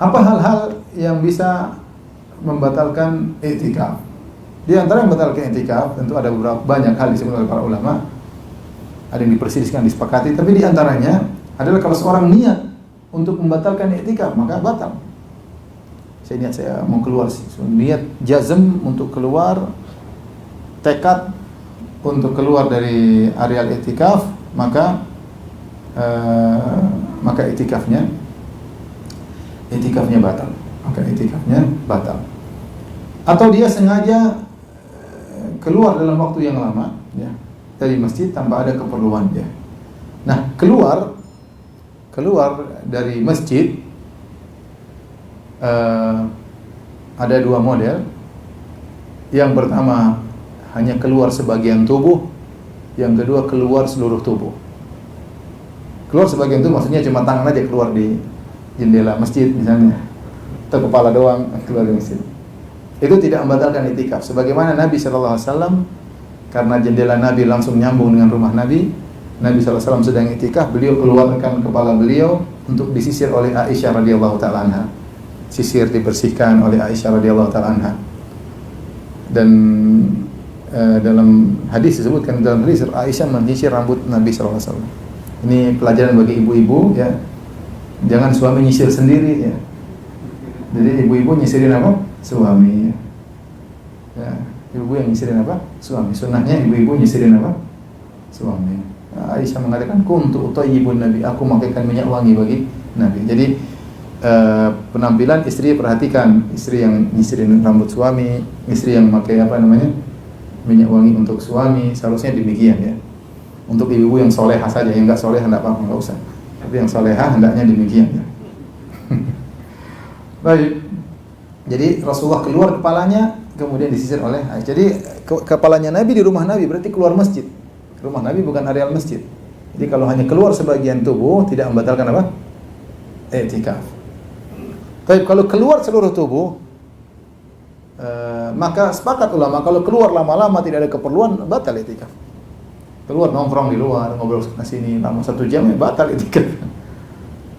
Apa hal-hal yang bisa membatalkan iktikaf? Di antara yang membatalkan iktikaf tentu ada banyak hal disebut oleh para ulama. Ada yang diperselisihkan, disepakati, tapi di antaranya adalah kalau seorang niat untuk membatalkan iktikaf, maka batal. Saya mau keluar, niat jazm untuk keluar, tekad untuk keluar dari areal iktikaf, maka iktikafnya batal. Maka iktikafnya batal. Atau dia sengaja keluar dalam waktu yang lama, ya, dari masjid tanpa ada keperluan, ya. Nah, keluar dari masjid ada dua model. Yang pertama hanya keluar sebagian tubuh, yang kedua keluar seluruh tubuh. Keluar sebagian tubuh maksudnya cuma tangan aja keluar di jendela masjid misalnya, atau kepala doang keluar dari masjid. Itu tidak membatalkan i'tikaf. Sebagaimana Nabi SAW, karena jendela Nabi langsung nyambung dengan rumah Nabi SAW sedang i'tikaf, beliau keluarkan kepala beliau untuk disisir oleh Aisyah radhiyallahu taala anha. Sisir dibersihkan oleh Aisyah radhiyallahu taala anha. Dan dalam hadis disebutkan, dalam hadis Aisyah menyisir rambut Nabi SAW. Ini pelajaran bagi ibu-ibu ya. Jangan suami nyisir sendiri ya. Jadi ibu-ibu nyisirin apa? Suami ya. Ibu yang nyisirin apa? Suami. Sunnahnya ibu-ibu nyisirin apa? Suami. Nah, Aisyah mengatakan kuntu thayyibun Nabi, aku memakaikan minyak wangi bagi Nabi. Jadi penampilan istri, perhatikan istri yang nyisirin rambut suami, istri yang memakai minyak wangi untuk suami, seharusnya demikian ya. Untuk ibu-ibu yang solehah saja, yang enggak solehah enggak apa-apa, enggak usah. Tapi yang solehah hendaknya demikian ya. Baik. Jadi Rasulullah keluar kepalanya, kemudian disisir oleh Aisyah. Jadi kepalanya Nabi di rumah Nabi, berarti keluar masjid. Rumah Nabi bukan areal masjid. Jadi kalau hanya keluar sebagian tubuh tidak membatalkan apa? I'tikaf. Tapi kalau keluar seluruh tubuh, maka sepakat ulama kalau keluar lama-lama tidak ada keperluan, batal i'tikaf. Keluar nongkrong di luar, ngobrol sana sini lama 1 jam, ya batal i'tikaf.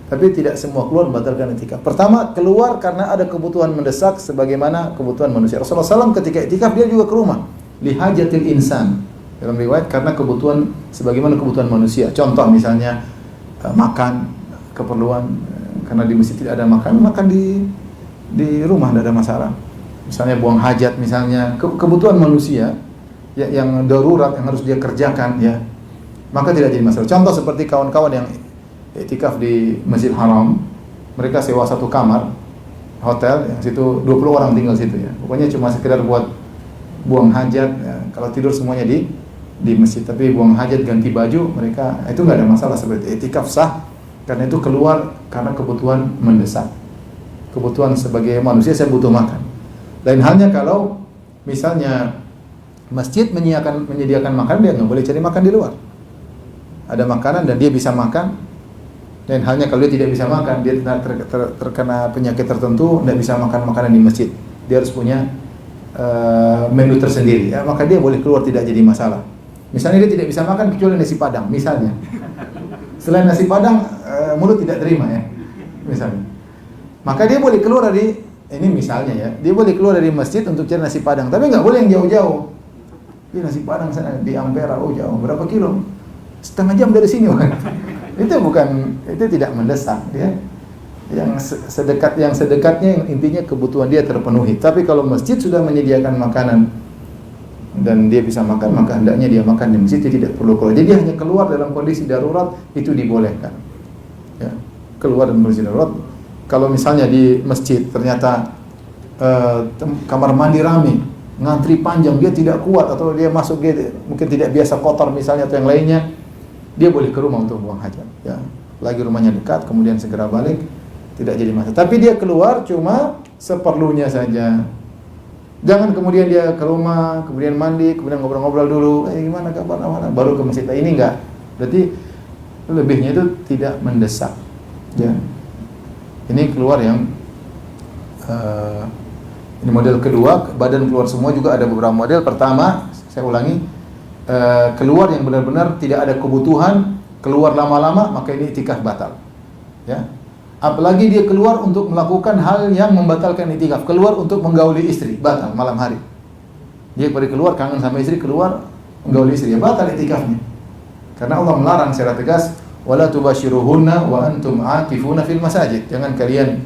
Tapi tidak semua keluar membatalkan i'tikaf. Pertama, keluar karena ada kebutuhan mendesak sebagaimana kebutuhan manusia. Rasulullah SAW ketika i'tikaf dia juga ke rumah. Lihajatil insan. Dalam riwayat karena kebutuhan sebagaimana kebutuhan manusia. Contoh misalnya makan, keperluan karena di masjid tidak ada makan di rumah tidak ada masalah. Misalnya buang hajat misalnya, kebutuhan manusia ya, yang darurat yang harus dia kerjakan ya. Maka tidak jadi masalah. Contoh seperti kawan-kawan yang i'tikaf di Masjid Haram, mereka sewa satu kamar hotel yang situ 20 orang tinggal situ ya. Pokoknya cuma sekedar buat buang hajat ya. Kalau tidur semuanya di masjid, tapi buang hajat, ganti baju, mereka itu nggak ada masalah. Seperti i'tikaf sah karena itu keluar karena kebutuhan mendesak. Kebutuhan sebagai manusia, saya butuh makan. Lain halnya kalau misalnya masjid menyediakan makan, dia nggak boleh cari makan di luar. Ada makanan dan dia bisa makan. Dan halnya kalau dia tidak bisa makan, dia terkena penyakit tertentu, tidak bisa makan makanan di masjid. Dia harus punya menu tersendiri. Ya, maka dia boleh keluar, tidak jadi masalah. Misalnya dia tidak bisa makan kecuali nasi padang, misalnya. Selain nasi padang, mulut tidak terima ya, misalnya. Maka dia boleh keluar dari, ini misalnya ya, dia boleh keluar dari masjid untuk cari nasi padang. Tapi nggak boleh yang jauh-jauh. Ini nasi padang sana di Ampera, oh jauh, berapa kilo? Setengah jam dari sini. Itu tidak mendesak ya. Yang sedekatnya intinya kebutuhan dia terpenuhi. Tapi kalau masjid sudah menyediakan makanan dan dia bisa makan, maka hendaknya dia makan di masjid, dia tidak perlu keluar. Jadi dia hanya keluar dalam kondisi darurat, itu dibolehkan. Ya, keluar dalam kondisi darurat. Kalau misalnya di masjid ternyata kamar mandi rame, ngantri panjang, dia tidak kuat atau dia masuk dia mungkin tidak biasa kotor misalnya atau yang lainnya, dia boleh ke rumah untuk buang hajat. Ya, lagi rumahnya dekat, kemudian segera balik, tidak jadi masalah. Tapi dia keluar cuma seperlunya saja. Jangan kemudian dia ke rumah, kemudian mandi, kemudian ngobrol-ngobrol dulu, gimana kabar, baru ke masjid. Ini enggak. Berarti lebihnya itu tidak mendesak. Ya. Ini keluar yang ini model kedua, badan keluar semua, juga ada beberapa model. Pertama, saya ulangi, keluar yang benar-benar tidak ada kebutuhan, keluar lama-lama, maka ini i'tikaf batal. Ya. Apalagi dia keluar untuk melakukan hal yang membatalkan i'tikaf, keluar untuk menggauli istri, batal malam hari. Dia pergi keluar kangen sama istri, keluar menggauli istri, ya batal i'tikafnya. Karena Allah melarang secara tegas, wala tubashiruhunna wa antum aakifuna fil masajid. Jangan kalian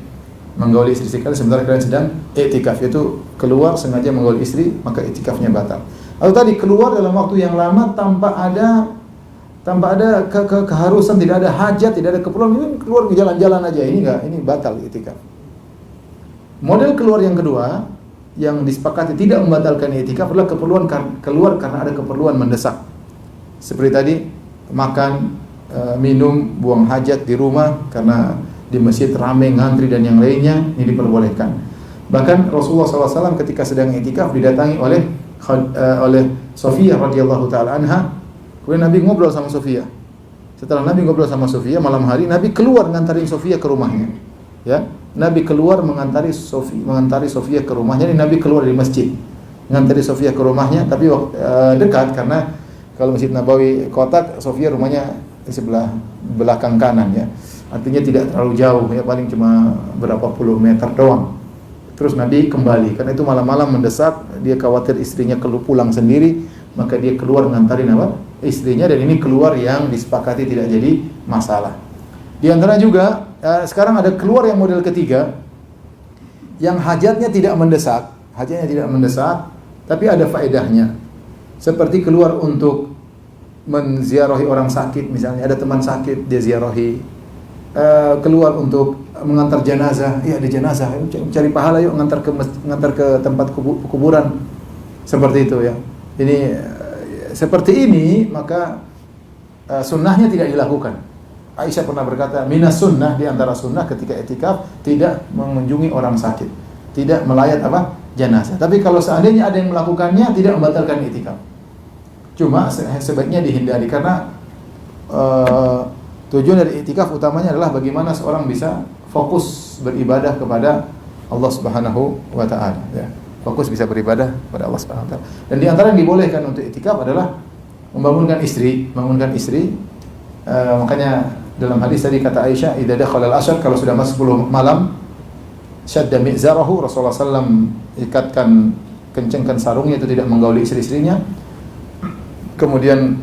menggauli istri sekali sementara kalian sedang i'tikaf. Itu keluar sengaja menggauli istri, maka i'tikafnya batal. Atau tadi keluar dalam waktu yang lama tanpa ada keharusan, tidak ada hajat, tidak ada keperluan, ini keluar ke jalan-jalan aja, ini enggak, ini batal i'tikaf. Model keluar yang kedua yang disepakati tidak membatalkan i'tikaf adalah keluar karena ada keperluan mendesak. Seperti tadi makan, minum, buang hajat di rumah karena di masjid ramai ngantri dan yang lainnya, ini diperbolehkan. Bahkan Rasulullah SAW ketika sedang i'tikaf didatangi oleh Sofiyah radhiyallahu taala anha. Kemudian Nabi ngobrol sama Sofiyah. Setelah Nabi ngobrol sama Sofiyah malam hari, Nabi keluar ngantarin Sofiyah ke rumahnya. Ya, Nabi keluar mengantari Sofiyah ke rumahnya. Jadi Nabi keluar dari masjid, ngantari Sofiyah ke rumahnya, tapi dekat karena kalau Masjid Nabawi kotak, Sofiyah rumahnya di sebelah belakang kanan ya. Artinya tidak terlalu jauh ya, paling cuma berapa puluh meter doang. Terus Nabi kembali, karena itu malam-malam mendesak, dia khawatir istrinya pulang sendiri, maka dia keluar ngantarin istrinya, dan ini keluar yang disepakati tidak jadi masalah. Di antara juga sekarang ada keluar yang model ketiga, yang hajatnya tidak mendesak, tapi ada faedahnya. Seperti keluar untuk menziarahi orang sakit, misalnya ada teman sakit dia ziarahi. Keluar untuk mengantar jenazah, iya ada jenazah, cari pahala yuk ngantar ke tempat kuburan, seperti itu ya. Ini seperti ini maka sunnahnya tidak dilakukan. Aisyah pernah berkata, minas sunnah, di antara sunnah ketika i'tikaf tidak mengunjungi orang sakit, tidak melayat jenazah. Tapi kalau seandainya ada yang melakukannya, tidak membatalkan i'tikaf. Cuma sebaiknya dihindari karena tujuan dari i'tikaf utamanya adalah bagaimana seorang bisa fokus beribadah kepada Allah Subhanahu wa taala ya. Fokus bisa beribadah kepada Allah Subhanahu wa taala. Dan di antara yang dibolehkan untuk i'tikaf adalah membangunkan istri. Makanya dalam hadis tadi kata Aisyah, idza dakhala al-ashr, kalau sudah masuk 10 malam, syadda mi'zarahu, Rasulullah sallam ikatkan, kencangkan sarungnya, itu tidak menggauli istri-istrinya. Kemudian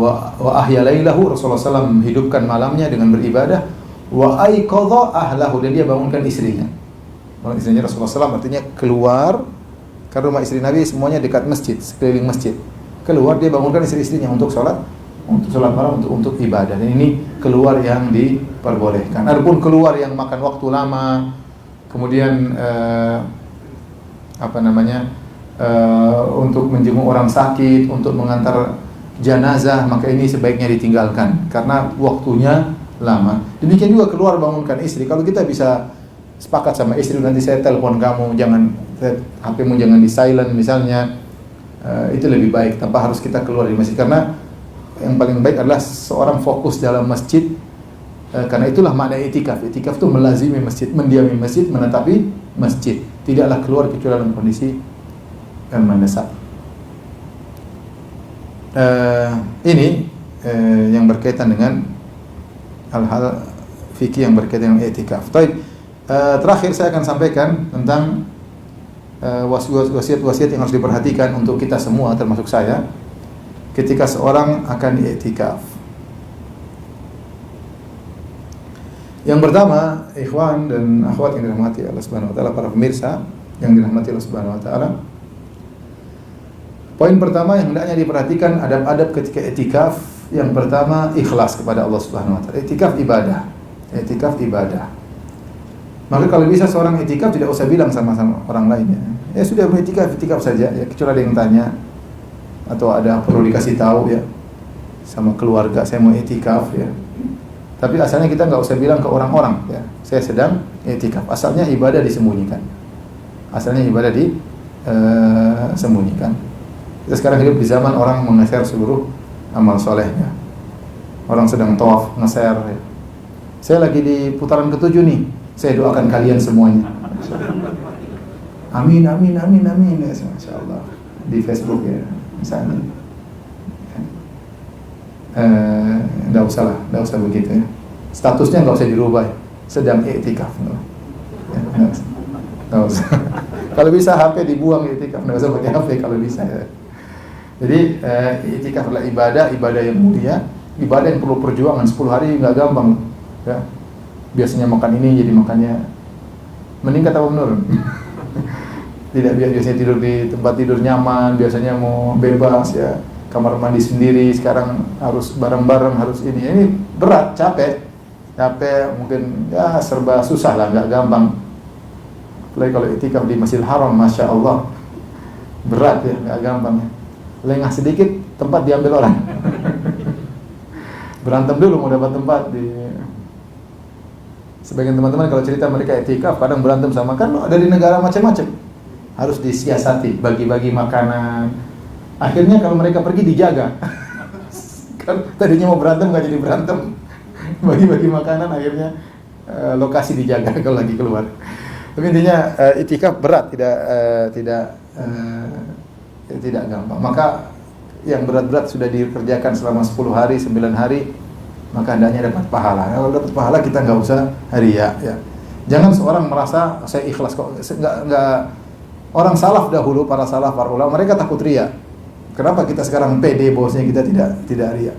wa ahya lailahu, Rasulullah SAW hidupkan malamnya dengan beribadah. Wa aiqadha ahlahu, dan dia bangunkan istrinya. Bangun istrinya Rasulullah SAW artinya keluar, karena rumah istri Nabi semuanya dekat masjid, sekeliling masjid. Keluar dia bangunkan istri-istrinya untuk sholat malam, untuk ibadah. Dan ini keluar yang diperbolehkan. Adapun keluar yang makan waktu lama, kemudian untuk menjenguk orang sakit, untuk mengantar jenazah, maka ini sebaiknya ditinggalkan karena waktunya lama. Demikian juga keluar bangunkan istri. Kalau kita bisa sepakat sama istri, nanti saya telepon kamu, HP-mu jangan di silent misalnya, itu lebih baik tanpa harus kita keluar dari masjid. Karena yang paling baik adalah seorang fokus dalam masjid, karena itulah makna i'tikaf. I'tikaf itu melazimi masjid, mendiami masjid, menetapi masjid, tidaklah keluar kecuali dalam kondisi yang mendesak. Ini yang berkaitan dengan hal-hal fikih yang berkaitan dengan i'tikaf. Baik, terakhir saya akan sampaikan tentang wasiat-wasiat yang harus diperhatikan untuk kita semua, termasuk saya, ketika seorang akan i'tikaf. Yang pertama, ikhwan dan akhwat yang dirahmati Allah Subhanahu wa taala, para pemirsa yang dirahmati Allah Subhanahu wa taala, poin pertama yang hendaknya diperhatikan adab-adab ketika i'tikaf. Yang pertama, ikhlas kepada Allah Subhanahu wa taala. I'tikaf ibadah. Maka kalau bisa seorang i'tikaf tidak usah bilang sama orang lainnya, ya sudah i'tikaf saja ya, kecuali ada yang tanya atau ada perlu dikasih tahu ya sama keluarga, saya mau i'tikaf ya. Tapi asalnya kita enggak usah bilang ke orang-orang ya, saya sedang i'tikaf. Asalnya ibadah disembunyikan. Sembunyikan. Kita sekarang hidup di zaman orang nge-share seluruh amal solehnya. Orang sedang tawaf nge-share ya. Saya lagi di putaran ke-7 nih, saya doakan kalian semuanya. Amin ya, Masya Allah. Di Facebook ya misalnya. Nggak usah begitu ya. Statusnya nggak usah dirubah ya. Sedang i'tikaf. Nggak usah. Kalau bisa HP dibuang i'tikaf, nggak usah pakai HP kalau bisa ya. Jadi i'tikaf adalah ibadah yang mulia, ibadah yang perlu perjuangan. 10 hari nggak gampang ya. Biasanya makan ini jadi makannya meningkat apa menurun? Tidak, biasanya tidur di tempat tidur nyaman, biasanya mau bebas ya, kamar mandi sendiri, sekarang harus bareng-bareng, harus ini berat, capek mungkin ya, serba susah lah, nggak gampang. Apalagi kalau i'tikaf di Masjidil Haram, Masya Allah berat ya, nggak gampang ya. Lengah sedikit tempat diambil orang. berantem dulu mau dapat tempat di. Sebagian teman-teman kalau cerita mereka i'tikaf kadang berantem sama, kan dari negara macam-macam. Harus disiasati, bagi-bagi makanan. Akhirnya kalau mereka pergi dijaga. Kan tadinya mau berantem nggak jadi berantem. Bagi-bagi makanan akhirnya lokasi dijaga kalau lagi keluar. Tapi intinya i'tikaf berat, tidak gampang. Maka yang berat-berat sudah dikerjakan selama 10 hari, 9 hari, maka hendaknya dapat pahala. Kalau dapat pahala kita nggak usah riya, ya. Jangan seorang merasa saya ikhlas kok. Nggak. Orang salaf dahulu, para salaf, para ulama, mereka takut riya. Kenapa kita sekarang pede bahwasanya kita tidak riya?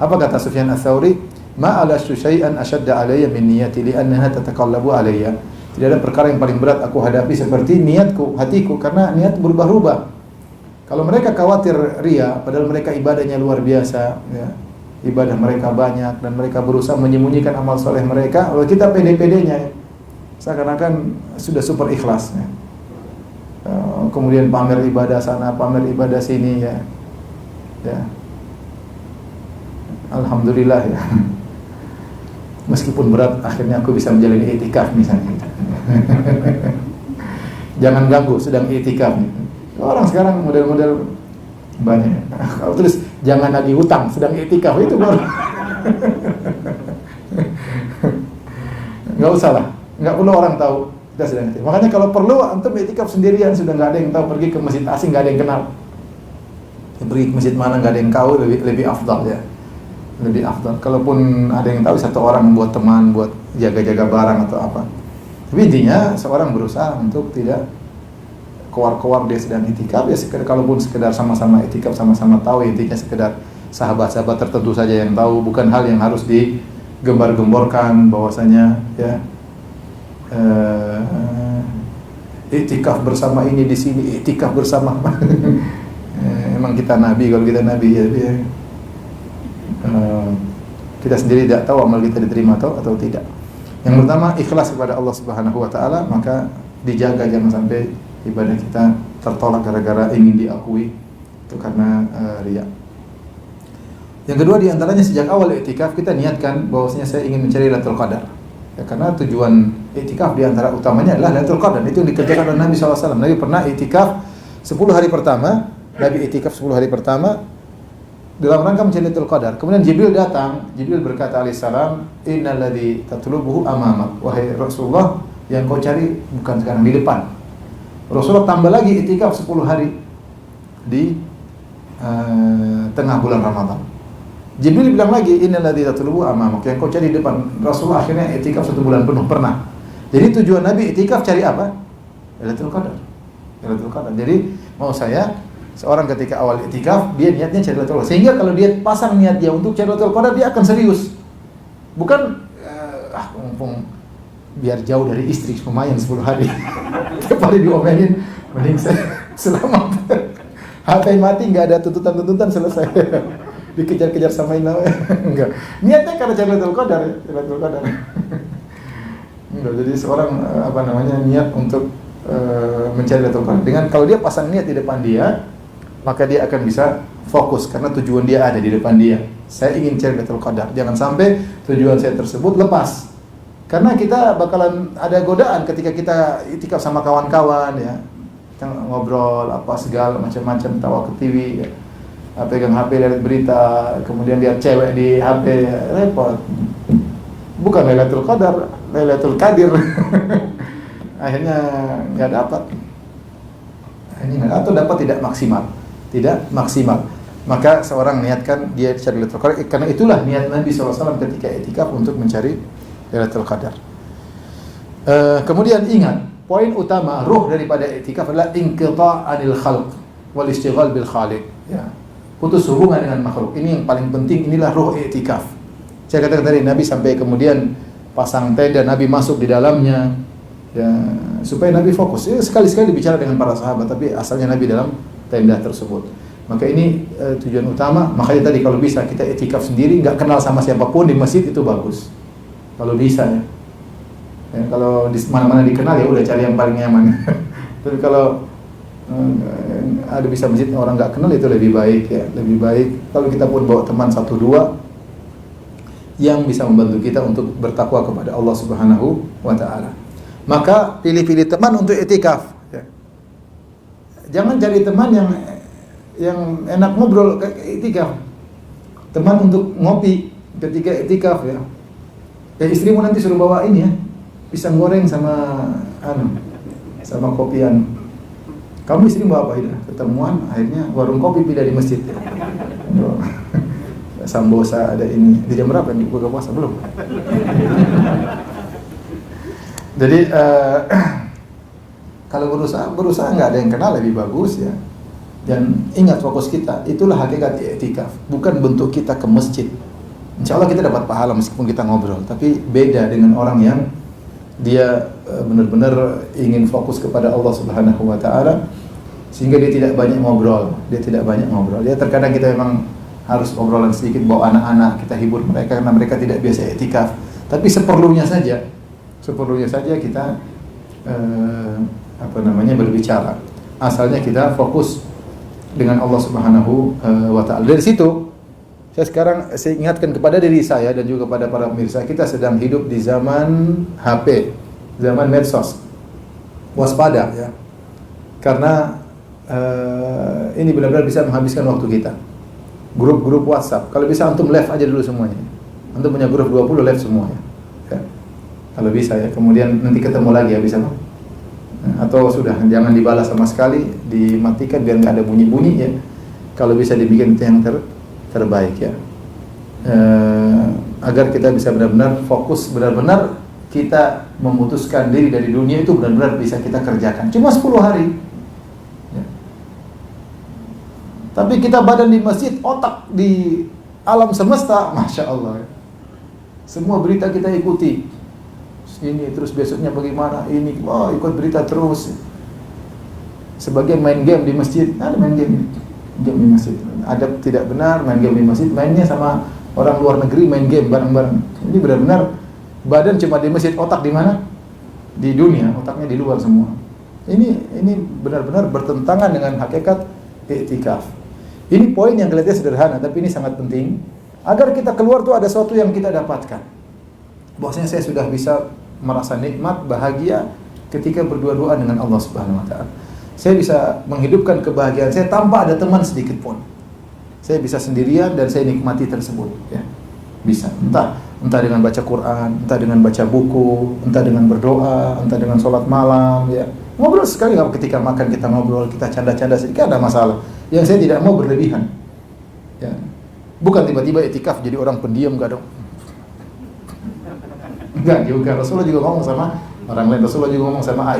Apa kata Sufyan Ats-Tsauri? Ma ala syai'an ashadda alayya min niyati li'annaha tataqallabu alayya. Tidak ada perkara yang paling berat aku hadapi seperti niatku, hatiku, karena niat berubah-ubah. Kalau mereka khawatir riya, padahal mereka ibadahnya luar biasa, ya. Ibadah mereka banyak dan mereka berusaha menyembunyikan amal soleh mereka. Kalau kita pede-pedenya, seakan-akan sudah super ikhlas, ya. Kemudian pamer ibadah sana, pamer ibadah sini, ya. Alhamdulillah, ya. Meskipun berat, akhirnya aku bisa menjalani i'tikaf misalnya. Jangan ganggu, sedang i'tikaf. Orang sekarang model-model banyak. Kalau tulis jangan lagi hutang, sedang i'tikaf, itu baru. Nggak usah lah, nggak perlu orang tahu kita sedang i'tikaf. Makanya kalau perlu antum i'tikaf sendirian, sudah nggak ada yang tahu, pergi ke masjid asing, nggak ada yang kenal. Pergi ke masjid mana nggak ada yang tahu, lebih afdal, ya. Lebih afdal. Kalaupun ada yang tahu, satu orang buat teman, buat jaga-jaga barang atau apa. Tapi intinya seorang berusaha untuk tidak keluar-keluar dia sedang i'tikaf, ya sekedar, kalaupun sekedar sama-sama i'tikaf, sama-sama tahu, intinya sekedar sahabat-sahabat tertentu saja yang tahu, bukan hal yang harus digembar-gemborkan bahwasanya, ya, i'tikaf bersama ini di sini, i'tikaf bersama. Emang kita nabi, kalau kita nabi, ya, kita sendiri tidak tahu amal kita diterima atau tidak. Yang pertama, ikhlas kepada Allah Subhanahu wa taala, maka dijaga jangan sampai ibadah kita tertolak gara-gara ingin diakui, itu karena riya. Yang kedua, diantaranya sejak awal i'tikaf kita niatkan bahwasanya saya ingin mencari Lailatul Qadar. Ya, karena tujuan i'tikaf diantara utamanya adalah Lailatul Qadar. Itu yang dikerjakan oleh Nabi SAW. Nabi pernah i'tikaf 10 hari pertama. Nabi i'tikaf 10 hari pertama dalam rangka mencari Lailatul Qadar. Kemudian Jibril datang. Jibril berkata alaihissalam, innal ladzi tatlubuhu amamak. Wahai Rasulullah, yang kau cari bukan sekarang, di depan. Rasulullah tambah lagi i'tikaf 10 hari di tengah bulan Ramadan. Jibril bilang lagi, innal ladzi tatlubuhu amamak, yang kau cari di depan. Rasulullah akhirnya i'tikaf 1 bulan penuh pernah. Jadi tujuan Nabi i'tikaf cari apa? Lailatul Qadar. Lailatul Qadar. Jadi mau saya, seorang ketika awal i'tikaf, dia niatnya cari Lailatul Qadar. Sehingga kalau dia pasang niat dia untuk cari Lailatul Qadar, dia akan serius. Bukan mumpung biar jauh dari istri, lumayan 10 hari. Tiap hari diomelin, mending selamat. HP mati, nggak ada tuntutan-tuntutan, selesai. Dikejar-kejar sama Ina. Enggak. Niatnya karena cari Lailatul Qadar, ya. Lailatul Qadar. Enggak, jadi seorang niat untuk mencari Lailatul Qadar. Dengan kalau dia pasang niat di depan dia, maka dia akan bisa fokus karena tujuan dia ada di depan dia. Saya ingin cari Lailatul Qadar. Jangan sampai tujuan saya tersebut lepas. Karena kita bakalan ada godaan ketika kita i'tikaf sama kawan-kawan, ya. Kita ngobrol apa segala macam-macam, tawa ke TV, ya. Pegang HP, lihat berita, kemudian lihat cewek di HP, repot. Bukan Lailatul Qadar, Lailatul Qadir. Akhirnya nggak dapat. Atau dapat tidak maksimal. Maka seorang niatkan dia cari Lailatul Qadar, karena itulah niat Nabi SAW ketika i'tikaf untuk mencari Lailatul Qadar. Kemudian ingat, poin utama ruh daripada i'tikaf adalah inqita' anil khalq wal istighal bil khaliq, ya. Putus hubungan dengan makhluk. Ini yang paling penting, inilah ruh i'tikaf. Saya katakan tadi, Nabi sampai kemudian pasang tenda, Nabi masuk di dalamnya, ya, supaya Nabi fokus. Ya, sekali-sekali bicara dengan para sahabat, tapi asalnya Nabi dalam tenda tersebut. Maka ini tujuan utama. Makanya tadi kalau bisa kita i'tikaf sendiri, nggak kenal sama siapapun di masjid, itu bagus. Kalau bisa, ya. Ya, kalau di mana-mana dikenal, ya udah cari yang paling nyaman. Tapi kalau ada bisa masjid orang nggak kenal, itu lebih baik, ya. Lebih baik kalau kita pun bawa teman 1-2, yang bisa membantu kita untuk bertakwa kepada Allah Subhanahu wa taala. Maka pilih-pilih teman untuk iktikaf, ya. Jangan cari teman yang enak ngobrol kayak iktikaf. Teman untuk ngopi ketika iktikaf, ya. Ya istrimu nanti suruh bawa ini, ya, pisang goreng sama sama kopian. Kamu istri bawa apa itu? Ketemuan akhirnya warung kopi pindah di masjid, ya. Sambosa ada ini. Di jam berapa nih buka puasa belum? Jadi kalau berusaha nggak ada yang kenal lebih bagus, ya. Dan ingat fokus kita, itulah hakikat i'tikaf, bukan bentuk kita ke masjid. Insya Allah kita dapat pahala meskipun kita ngobrol, tapi beda dengan orang yang dia benar-benar ingin fokus kepada Allah Subhanahu wa taala sehingga dia tidak banyak ngobrol. Dia terkadang kita memang harus obrolan sedikit, bawa anak-anak, kita hibur mereka karena mereka tidak biasa i'tikaf. Tapi seperlunya saja kita berbicara. Asalnya kita fokus dengan Allah Subhanahu wa taala. Dari situ saya ingatkan kepada diri saya dan juga kepada para pemirsa, kita sedang hidup di zaman HP, zaman medsos. Waspada, ya. Karena ini benar-benar bisa menghabiskan waktu kita. Grup-grup WhatsApp, kalau bisa antum live aja dulu semuanya. Antum punya grup 20 live semuanya, ya. Kalau bisa, ya. Kemudian nanti ketemu lagi, ya, bisa, Pak? Atau sudah jangan dibalas sama sekali, dimatikan biar nggak ada bunyi-bunyi, ya. Kalau bisa dibikin itu yang terbaik, ya. Agar kita bisa benar-benar fokus, benar-benar kita memutuskan diri dari dunia itu benar-benar bisa kita kerjakan. Cuma 10 hari. Ya. Tapi kita badan di masjid, otak di alam semesta, Masya Allah. Semua berita kita ikuti. Ini terus besoknya bagaimana, ini, ikut berita terus. Sebagian main game di masjid, ada main game di masjid. Ada tidak benar main game di masjid, mainnya sama orang luar negeri, main game bareng-bareng. Ini benar-benar badan cuma di masjid, otak di mana? Di dunia, otaknya di luar semua. Ini benar-benar bertentangan dengan hakikat i'tikaf. Ini poin yang kelihatannya sederhana, tapi ini sangat penting agar kita keluar tuh ada sesuatu yang kita dapatkan. Bahwasanya saya sudah bisa merasa nikmat, bahagia ketika berdua-duaan dengan Allah Subhanahu wa taala. Saya bisa menghidupkan kebahagiaan saya tanpa ada teman sedikit pun. Saya bisa sendirian dan saya nikmati tersebut, ya. Bisa. Entah dengan baca Quran, entah dengan baca buku, entah dengan berdoa, entah dengan sholat malam, ya. Ngobrol sekali, ketika makan kita ngobrol, kita canda-canda sedikit, ada masalah. Yang saya tidak mau berlebihan, ya. Bukan tiba-tiba i'tikaf jadi orang pendiam, enggak dong. Enggak juga. Rasulullah juga ngomong sama orang lain. Rasulullah juga ngomong sama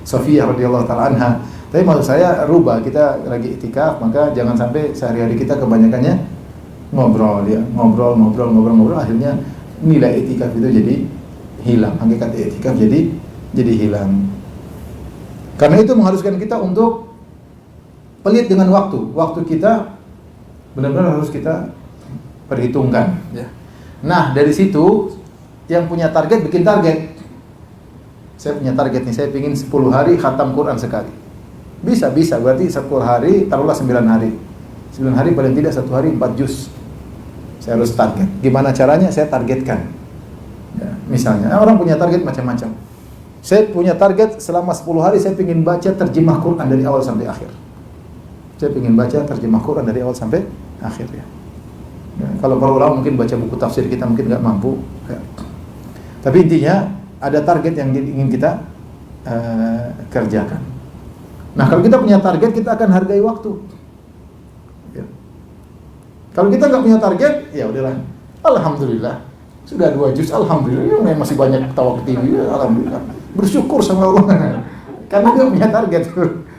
Sofiyah radhiyallahu taala anha. Tapi maksud saya rubah, kita lagi i'tikaf, maka jangan sampai sehari-hari kita kebanyakannya ngobrol, ya. Ngobrol, akhirnya nilai i'tikaf itu jadi hilang. Hakikat i'tikaf jadi hilang. Karena itu mengharuskan kita untuk pelit dengan waktu. Waktu kita benar-benar harus kita perhitungkan, ya. Nah, dari situ yang punya target bikin target. Saya punya target nih, saya ingin 10 hari khatam Quran sekali. Bisa, berarti 10 hari, taruhlah 9 hari. 9 hari paling tidak 1 hari 4 juz. Saya harus target. Gimana caranya? Saya targetkan. Ya, misalnya, orang punya target macam-macam. Saya punya target selama 10 hari saya ingin baca terjemah Quran dari awal sampai akhir. Saya ingin baca terjemah Quran dari awal sampai akhir, ya. Ya, kalau para ulama mungkin baca buku tafsir, kita mungkin nggak mampu, ya. Tapi intinya ada target yang ingin kita kerjakan. Nah, kalau kita punya target, kita akan hargai waktu, ya. Kalau kita nggak punya target, ya udahlah. Alhamdulillah sudah 2 juz, alhamdulillah. Masih banyak ketawa ke TV, alhamdulillah. Bersyukur sama Allah. Karena dia punya target.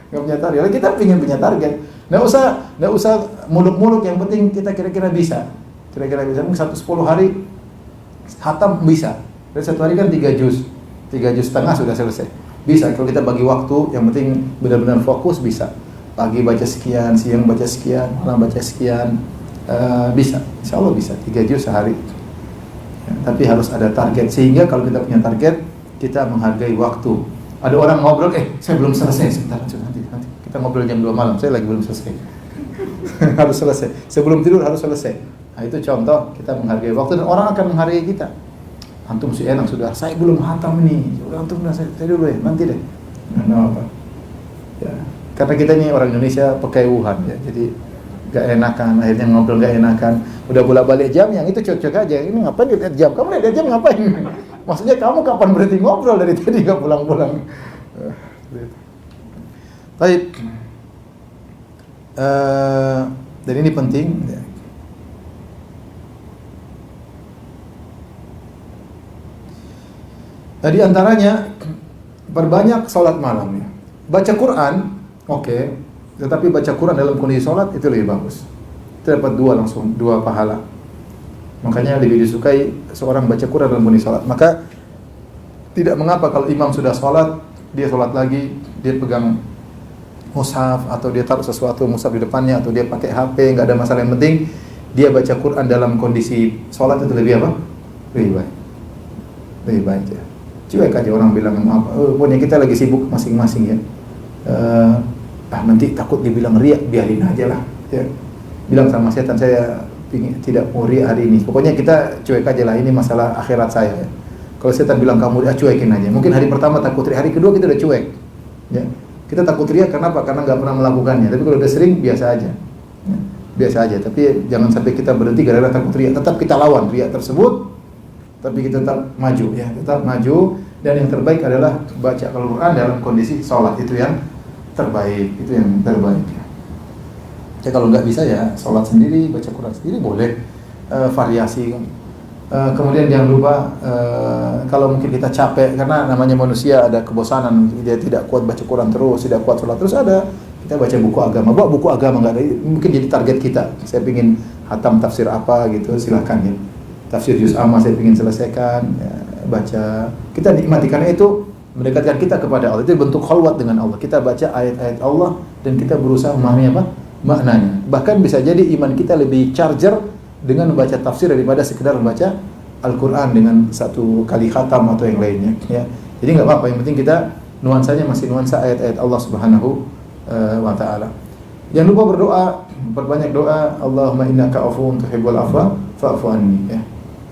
Nggak punya target. Kita ingin punya target. Nggak usah muluk-muluk. Yang penting kita kira-kira bisa. Mungkin 10 hari khatam bisa. Dari 1 hari kan 3 juz. 3 juz setengah sudah selesai. Bisa kalau kita bagi waktu. Yang penting benar-benar fokus, bisa. Pagi baca sekian, siang baca sekian, malam baca sekian. Bisa. Insya Allah bisa. 3 juz sehari. Ya, tapi harus ada target. Sehingga kalau kita punya target, kita menghargai waktu. Ada orang ngobrol, saya belum selesai, sebentar, nanti kita ngobrol jam 2 malam, saya lagi belum selesai. Harus selesai. Sebelum tidur harus selesai. Nah, itu contoh kita menghargai waktu dan orang akan menghargai kita. Antum sih enak sudah, saya belum hatam ini. Sudah antum saya dulu ya, nanti deh. Nggak apa. Ya, karena kita ini orang Indonesia pekewuhan ya, jadi gak enakan, akhirnya ngobrol gak enakan. Udah bolak-balik jam, yang itu cocok aja. Ini ngapain lihat jam? Kamu lihat jam ngapain? Maksudnya kamu kapan berhenti ngobrol dari tadi gak pulang-pulang? Baik. Dan ini penting. Nah, di antaranya perbanyak sholat malam ya. Baca Quran, oke, tetapi baca Quran dalam kondisi sholat itu lebih bagus. Itu dapat dua pahala. Makanya lebih disukai seorang baca Quran dalam kondisi sholat. Maka tidak mengapa kalau imam sudah sholat, dia sholat lagi, dia pegang mushaf atau dia taruh sesuatu mushaf di depannya atau dia pakai HP, nggak ada masalah. Yang penting dia baca Quran dalam kondisi sholat itu lebih apa? Lebih baik. Lebih baik ya. Cuek aja orang bilang pokoknya kita lagi sibuk masing-masing ya. Nanti takut dibilang riak, biarin aja lah ya. Bilang sama setan, saya tidak mau riak hari ini. Pokoknya kita cuek aja lah, ini masalah akhirat saya ya. Kalau setan bilang kamu riak, cuekin aja. Mungkin hari pertama takut riak, hari kedua kita udah cuek ya. Kita takut riak karena apa? Karena nggak pernah melakukannya. Tapi kalau udah sering, biasa aja ya. Biasa aja, tapi jangan sampai kita berhenti gara-gara takut riak. Tetap kita lawan riak tersebut, tapi kita tetap maju ya, tetap maju. Dan yang terbaik adalah baca Al-Quran dalam kondisi sholat, itu yang terbaik, itu yang terbaik ya. Ya kalau nggak bisa ya sholat sendiri, baca Quran sendiri boleh, variasi. Kemudian jangan lupa kalau mungkin kita capek karena namanya manusia ada kebosanan, dia tidak kuat baca Quran terus, tidak kuat sholat terus, ada kita baca buku agama. Bawa buku agama nggak ada, mungkin jadi target kita. Saya pingin hatam tafsir apa gitu, silakan ya. Tafsir juz amma saya pingin selesaikan, ya, baca. Kita nikmati karena itu mendekatkan kita kepada Allah. Itu bentuk khalwat dengan Allah. Kita baca ayat-ayat Allah dan kita berusaha memahami apa? Maknanya. Bahkan bisa jadi iman kita lebih charger dengan membaca tafsir daripada sekedar membaca Al-Quran dengan satu kali khatam atau yang lainnya ya. Jadi nggak apa-apa, yang penting kita nuansanya masih nuansa ayat-ayat Allah Subhanahu wa ta'ala. Jangan lupa berdoa, perbanyak doa. Allahumma innaka afuwun tuhibbul afwa fa'fu anni ya.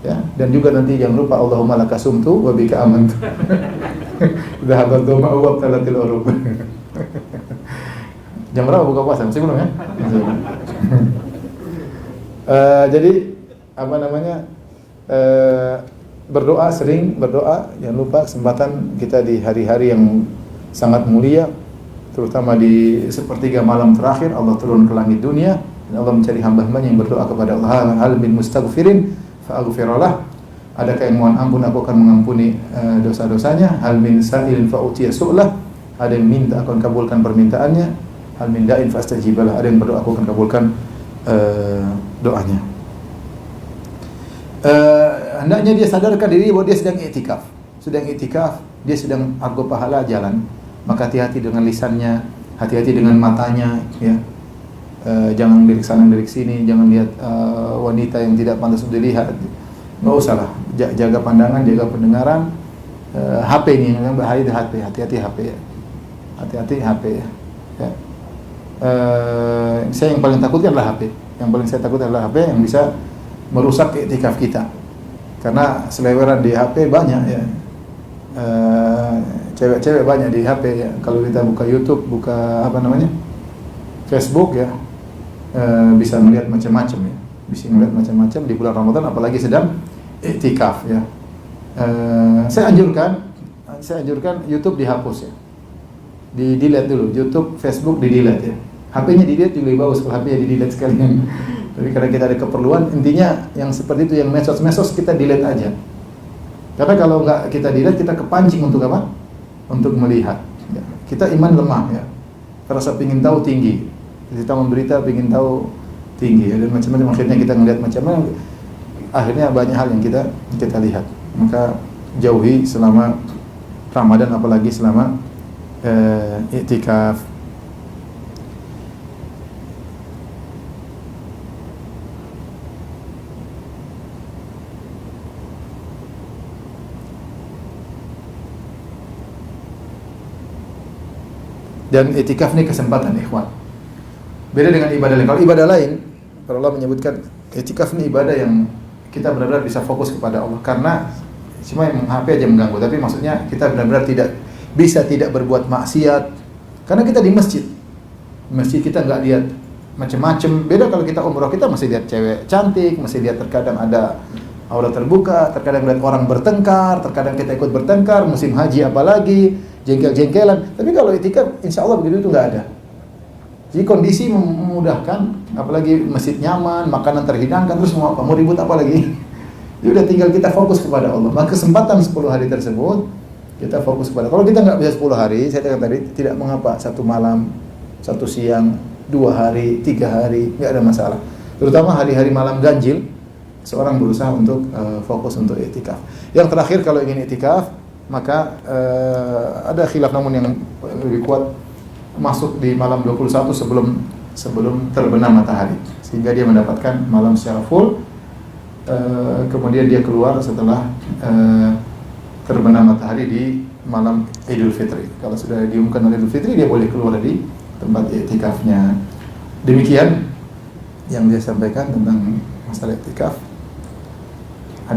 Ya, dan juga nanti jangan lupa Allahumma laka sumtu wa bika amantu. Dhahabat dhamma wa talatil urub. Jam berapa buka puasa? Masih belum ya? Jadi apa namanya? Berdoa, sering berdoa. Jangan lupa kesempatan kita di hari-hari yang sangat mulia, terutama di sepertiga malam terakhir Allah turun ke langit dunia dan Allah mencari hamba-hambanya yang berdoa kepada Allah, hal min mustaghfirin fa'aghfirullah. Adakah yang mohon ampun, aku akan mengampuni dosa-dosanya. Hal min sa'ilin fa'utiya su'lah. Ada yang minta, aku akan kabulkan permintaannya. Hal min da'in fa'astajibalah. Ada yang berdoa, aku akan kabulkan doanya. Hendaknya dia sadarkan diri bahwa dia sedang i'tikaf. Sedang i'tikaf, dia sedang argo pahala jalan. Maka hati-hati dengan lisannya, hati-hati dengan matanya ya. Jangan lirik sana lirik sini, jangan lihat wanita yang tidak pantas untuk dilihat. Nggak usah lah, jaga pandangan, jaga pendengaran. HP ini yang bahaya itu HP, hati-hati HP ya. Hati-hati HP ya. Saya yang paling takutkan adalah HP. Yang paling saya takut adalah HP yang bisa merusak i'tikaf kita. Karena seleweran di HP banyak ya. Cewek-cewek banyak di HP ya. Kalau kita buka YouTube, buka apa namanya? Facebook ya. Bisa melihat macam-macam ya, bisa melihat macam-macam di bulan Ramadan, apalagi sedang i'tikaf ya. Saya anjurkan YouTube dihapus ya, di delete dulu. YouTube, Facebook di delete ya. HP-nya di delete juga lebih bagus kalau HP-nya di delete sekalian. Tapi karena kita ada keperluan, intinya yang seperti itu, yang medsos kita delete aja. Karena kalau nggak kita delete, kita kepancing untuk apa? Untuk melihat. Ya. Kita iman lemah ya, rasa pingin tahu tinggi. Kita memberita ingin tahu tinggi ya, dan macam-macam, akhirnya kita melihat macam-macam, akhirnya banyak hal yang kita lihat. Maka jauhi selama Ramadan, apalagi selama i'tikaf. Dan i'tikaf ini kesempatan ikhwan. Beda dengan ibadah lain. Kalau ibadah lain, para ulama menyebutkan I'tikaf ini ibadah yang kita benar-benar bisa fokus kepada Allah, karena cuma yang HP aja mengganggu, tapi maksudnya kita benar-benar tidak berbuat maksiat, karena kita di masjid. Masjid kita nggak lihat macam-macam. Beda kalau kita umroh, kita masih lihat cewek cantik, masih lihat terkadang ada aurat terbuka, terkadang lihat orang bertengkar, terkadang kita ikut bertengkar, musim haji apalagi, jengkel-jengkelan. Tapi kalau i'tikaf, insya Allah begitu itu nggak ada. Jadi kondisi memudahkan, apalagi masjid nyaman, makanan terhidangkan, terus mau apa? Mau ribut apa lagi? Ya udah tinggal kita fokus kepada Allah. Maka kesempatan 10 hari tersebut kita fokus kepada. Kalau kita nggak bisa 10 hari, saya katakan tadi tidak mengapa, 1 malam, 1 siang, 2 hari, 3 hari, nggak ada masalah. Terutama hari-hari malam ganjil, seorang berusaha untuk fokus untuk i'tikaf. Yang terakhir, kalau ingin i'tikaf, maka ada khilaf namun yang lebih kuat, masuk di malam 21 sebelum terbenam matahari, sehingga dia mendapatkan malam secara full. Kemudian dia keluar setelah terbenam matahari di malam Idul Fitri. Kalau sudah diumumkan oleh Idul Fitri, dia boleh keluar dari tempat i'tikafnya. Demikian yang dia sampaikan tentang masalah i'tikaf.